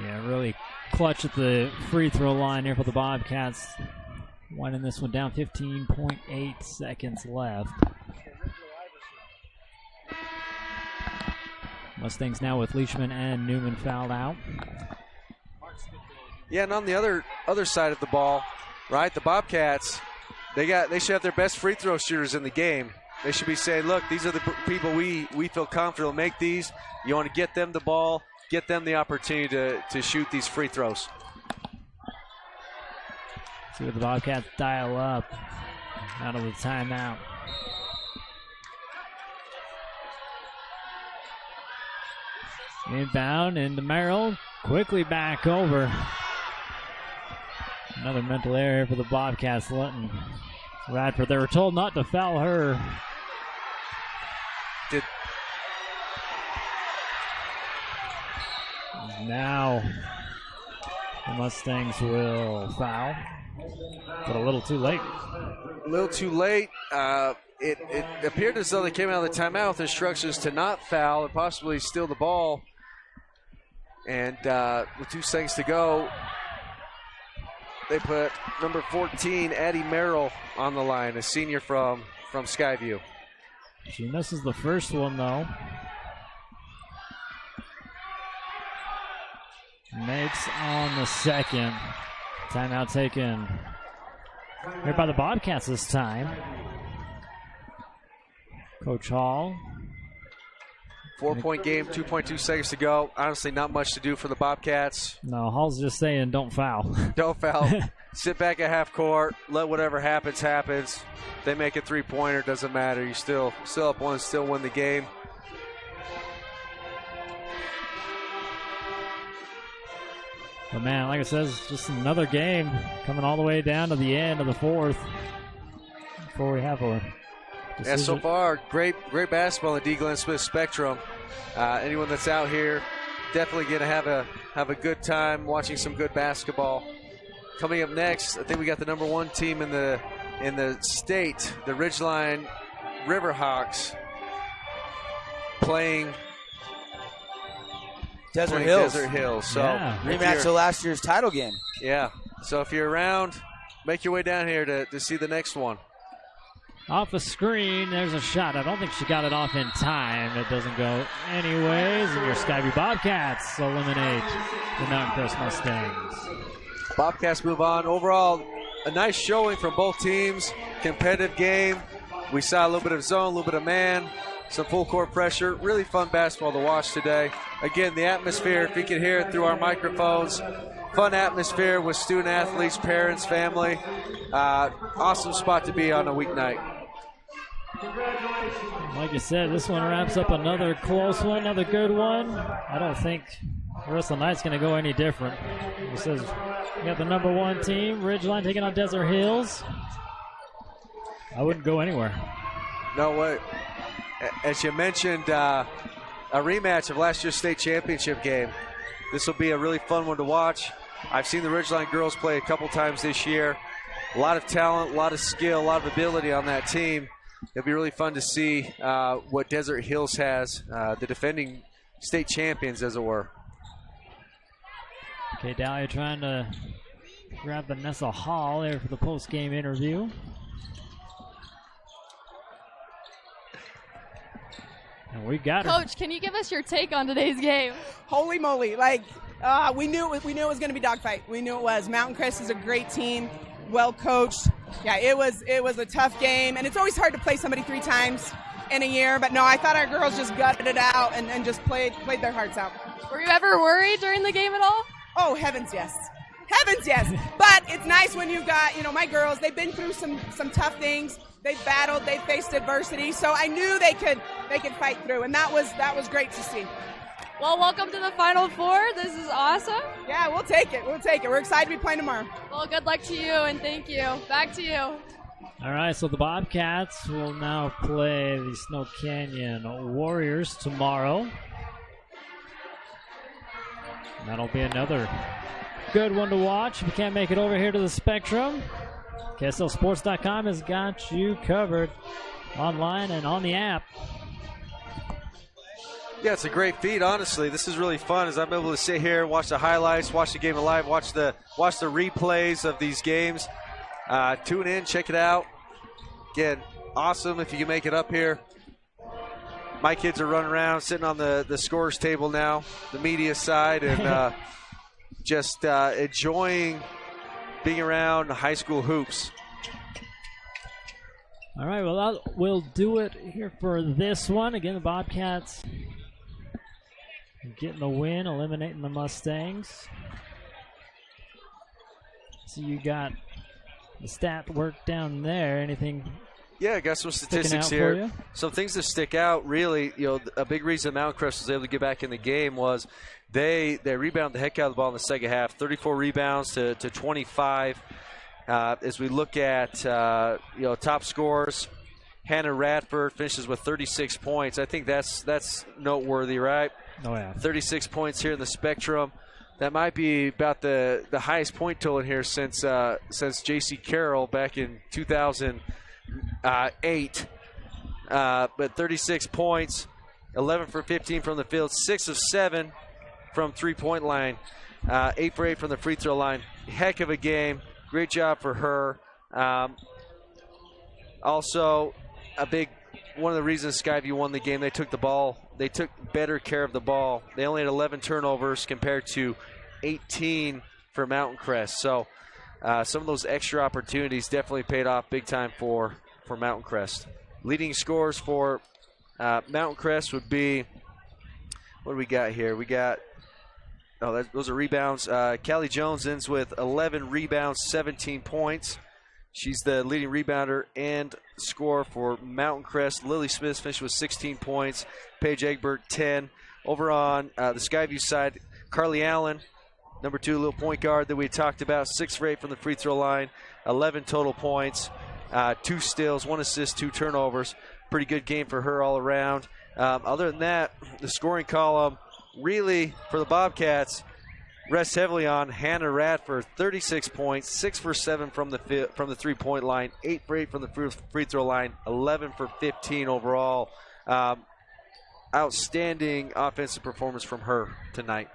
S1: Yeah, really clutch at the free throw line here for the Bobcats. Winding this one down, 15.8 seconds left. Mustangs now with Leishman and Newman fouled out.
S2: Yeah, and on the other side of the ball, right, the Bobcats, they should have their best free throw shooters in the game. They should be saying, look, these are the people we feel comfortable to make these. You want to get them the ball, get them the opportunity to shoot these free throws.
S1: See what the Bobcats dial up out of the timeout. Inbound into Merrill, quickly back over. Another mental error for the Bobcats, letting Radford. They were told not to foul her. Now the Mustangs will foul, but a little too late.
S2: A little too late. It appeared as though they came out of the timeout with instructions to not foul and possibly steal the ball. And with 2 seconds to go, they put number 14, Addie Merrill, on the line, a senior from Skyview.
S1: She misses the first one, though. Makes on the second. Timeout taken here by the Bobcats this time. Coach Hall.
S2: 4-point game, 2.2 seconds to go. Honestly, not much to do for the Bobcats.
S1: No, Hall's just saying don't foul.
S2: Don't foul. Sit back at half court. Let whatever happens, happens. They make a three-pointer, doesn't matter. You still up one, still win the game.
S1: But man, like I said, it's just another game coming all the way down to the end of the fourth before we have a decision.
S2: Yeah, so far, great basketball in the D. Glenn Smith spectrum. Anyone that's out here definitely going to have have a good time watching some good basketball. Coming up next, I think we got the number 1 team in the state, the Ridgeline Riverhawks, playing
S19: Desert Hills.
S2: So
S19: rematch of last year's title game.
S2: Yeah. So if you're around, make your way down here to see the next one.
S1: Off a screen, there's a shot. I don't think she got it off in time. It doesn't go anyways, and your Skyview Bobcats eliminate the Mountain Crest Mustangs.
S2: Bobcats move on. Overall, a nice showing from both teams. Competitive game. We saw a little bit of zone, a little bit of man, some full court pressure. Really fun basketball to watch today. Again, the atmosphere, if you can hear it through our microphones, fun atmosphere with student athletes, parents, family. Awesome spot to be on a weeknight.
S1: Like you said, this one wraps up another close one, another good one. I don't think the rest of the night's going to go any different. It says we got the number 1 team, Ridgeline, taking on Desert Hills. I wouldn't go anywhere.
S2: No way. As you mentioned, a rematch of last year's state championship game. This will be a really fun one to watch. I've seen the Ridgeline girls play a couple times this year. A lot of talent, a lot of skill, a lot of ability on that team. It'll be really fun to see what Desert Hills has, the defending state champions, as it were.
S1: Okay, Dahlia trying to grab Vanessa Hall there for the post-game interview. And we got her.
S3: Coach, can you give us your take on today's game?
S4: Holy moly! We knew it was going to be dogfight. We knew it was. Mountain Crest is a great team, well coached. Yeah, it was a tough game, and it's always hard to play somebody 3 times in a year. But no, I thought our girls just gutted it out and just played their hearts out.
S3: Were you ever worried during the game at all?
S4: Oh, heavens yes. Heavens yes. But it's nice when you've got, my girls, they've been through some tough things. They've battled, they've faced adversity, so I knew they could fight through, and that was great to see.
S3: Well, welcome to the Final Four. This is awesome.
S4: Yeah, we'll take it. We're excited to be playing tomorrow.
S3: Well, good luck to you, and thank you. Back to you.
S1: All right, so the Bobcats will now play the Snow Canyon Warriors tomorrow. And that'll be another good one to watch. If you can't make it over here to the Spectrum, KSLSports.com has got you covered online and on the app.
S2: Yeah, it's a great feed, honestly. This is really fun as I'm able to sit here, watch the highlights, watch the game live, watch the replays of these games. Tune in, check it out. Again, awesome if you can make it up here. My kids are running around, sitting on the scores table now, the media side, and just enjoying being around high school hoops.
S1: All right, well, that will do it here for this one. Again, the Bobcats getting the win, eliminating the Mustangs. So you got the stat work down there. Anything?
S2: Yeah, I got some statistics here. Some things that stick out, really, a big reason Mountain Crest was able to get back in the game was they rebounded the heck out of the ball in the second half, 34 rebounds to 25. As we look at, top scores, Hannah Radford finishes with 36 points. I think that's noteworthy, right?
S1: Oh, yeah. 36
S2: points here in the Spectrum. That might be about the highest point total in here since J.C. Carroll back in 2008. But 36 points, 11 for 15 from the field, 6 of 7 from three-point line, 8 for 8 from the free throw line. Heck of a game. Great job for her. Also, one of the reasons Skyview won the game, they took better care of the ball. They only had 11 turnovers compared to 18 for Mountain Crest. So some of those extra opportunities definitely paid off big time for Mountain Crest. Leading scores for Mountain Crest would be, what do we got here? We got, those are rebounds. Callie Jones ends with 11 rebounds, 17 points. She's the leading rebounder and scorer for Mountain Crest. Lily Smith finished with 16 points. Paige Egbert, 10. Over on the Skyview side, Carly Allen, number 2 little point guard that we talked about, 6 for 8 from the free throw line, 11 total points, 2 steals, 1 assist, 2 turnovers. Pretty good game for her all around. Other than that, the scoring column, really, for the Bobcats, rests heavily on Hannah Radford, 36 points, 6 for 7 from the 3-point line, 8 for 8 from the free throw line, 11 for 15 overall. Outstanding offensive performance from her tonight.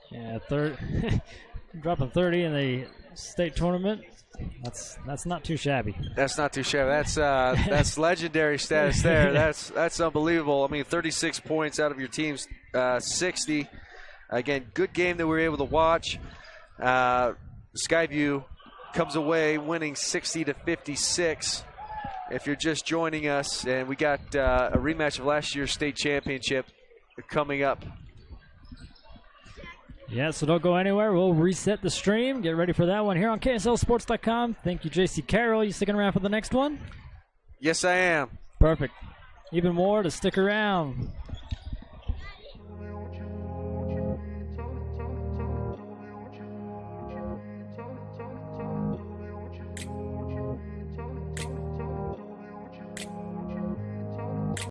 S1: Yeah, dropping 30 in the state tournament. That's not too shabby.
S2: That's not too shabby. That's legendary status there. That's unbelievable. I mean, 36 points out of your team's 60. Again, good game that we were able to watch. Skyview comes away winning 60-56. If you're just joining us, and we got a rematch of last year's state championship coming up.
S1: Yeah, so don't go anywhere. We'll reset the stream. Get ready for that one here on KSLSports.com. Thank you, JC Carroll. You sticking around for the next one?
S2: Yes, I am.
S1: Perfect. Even more to stick around.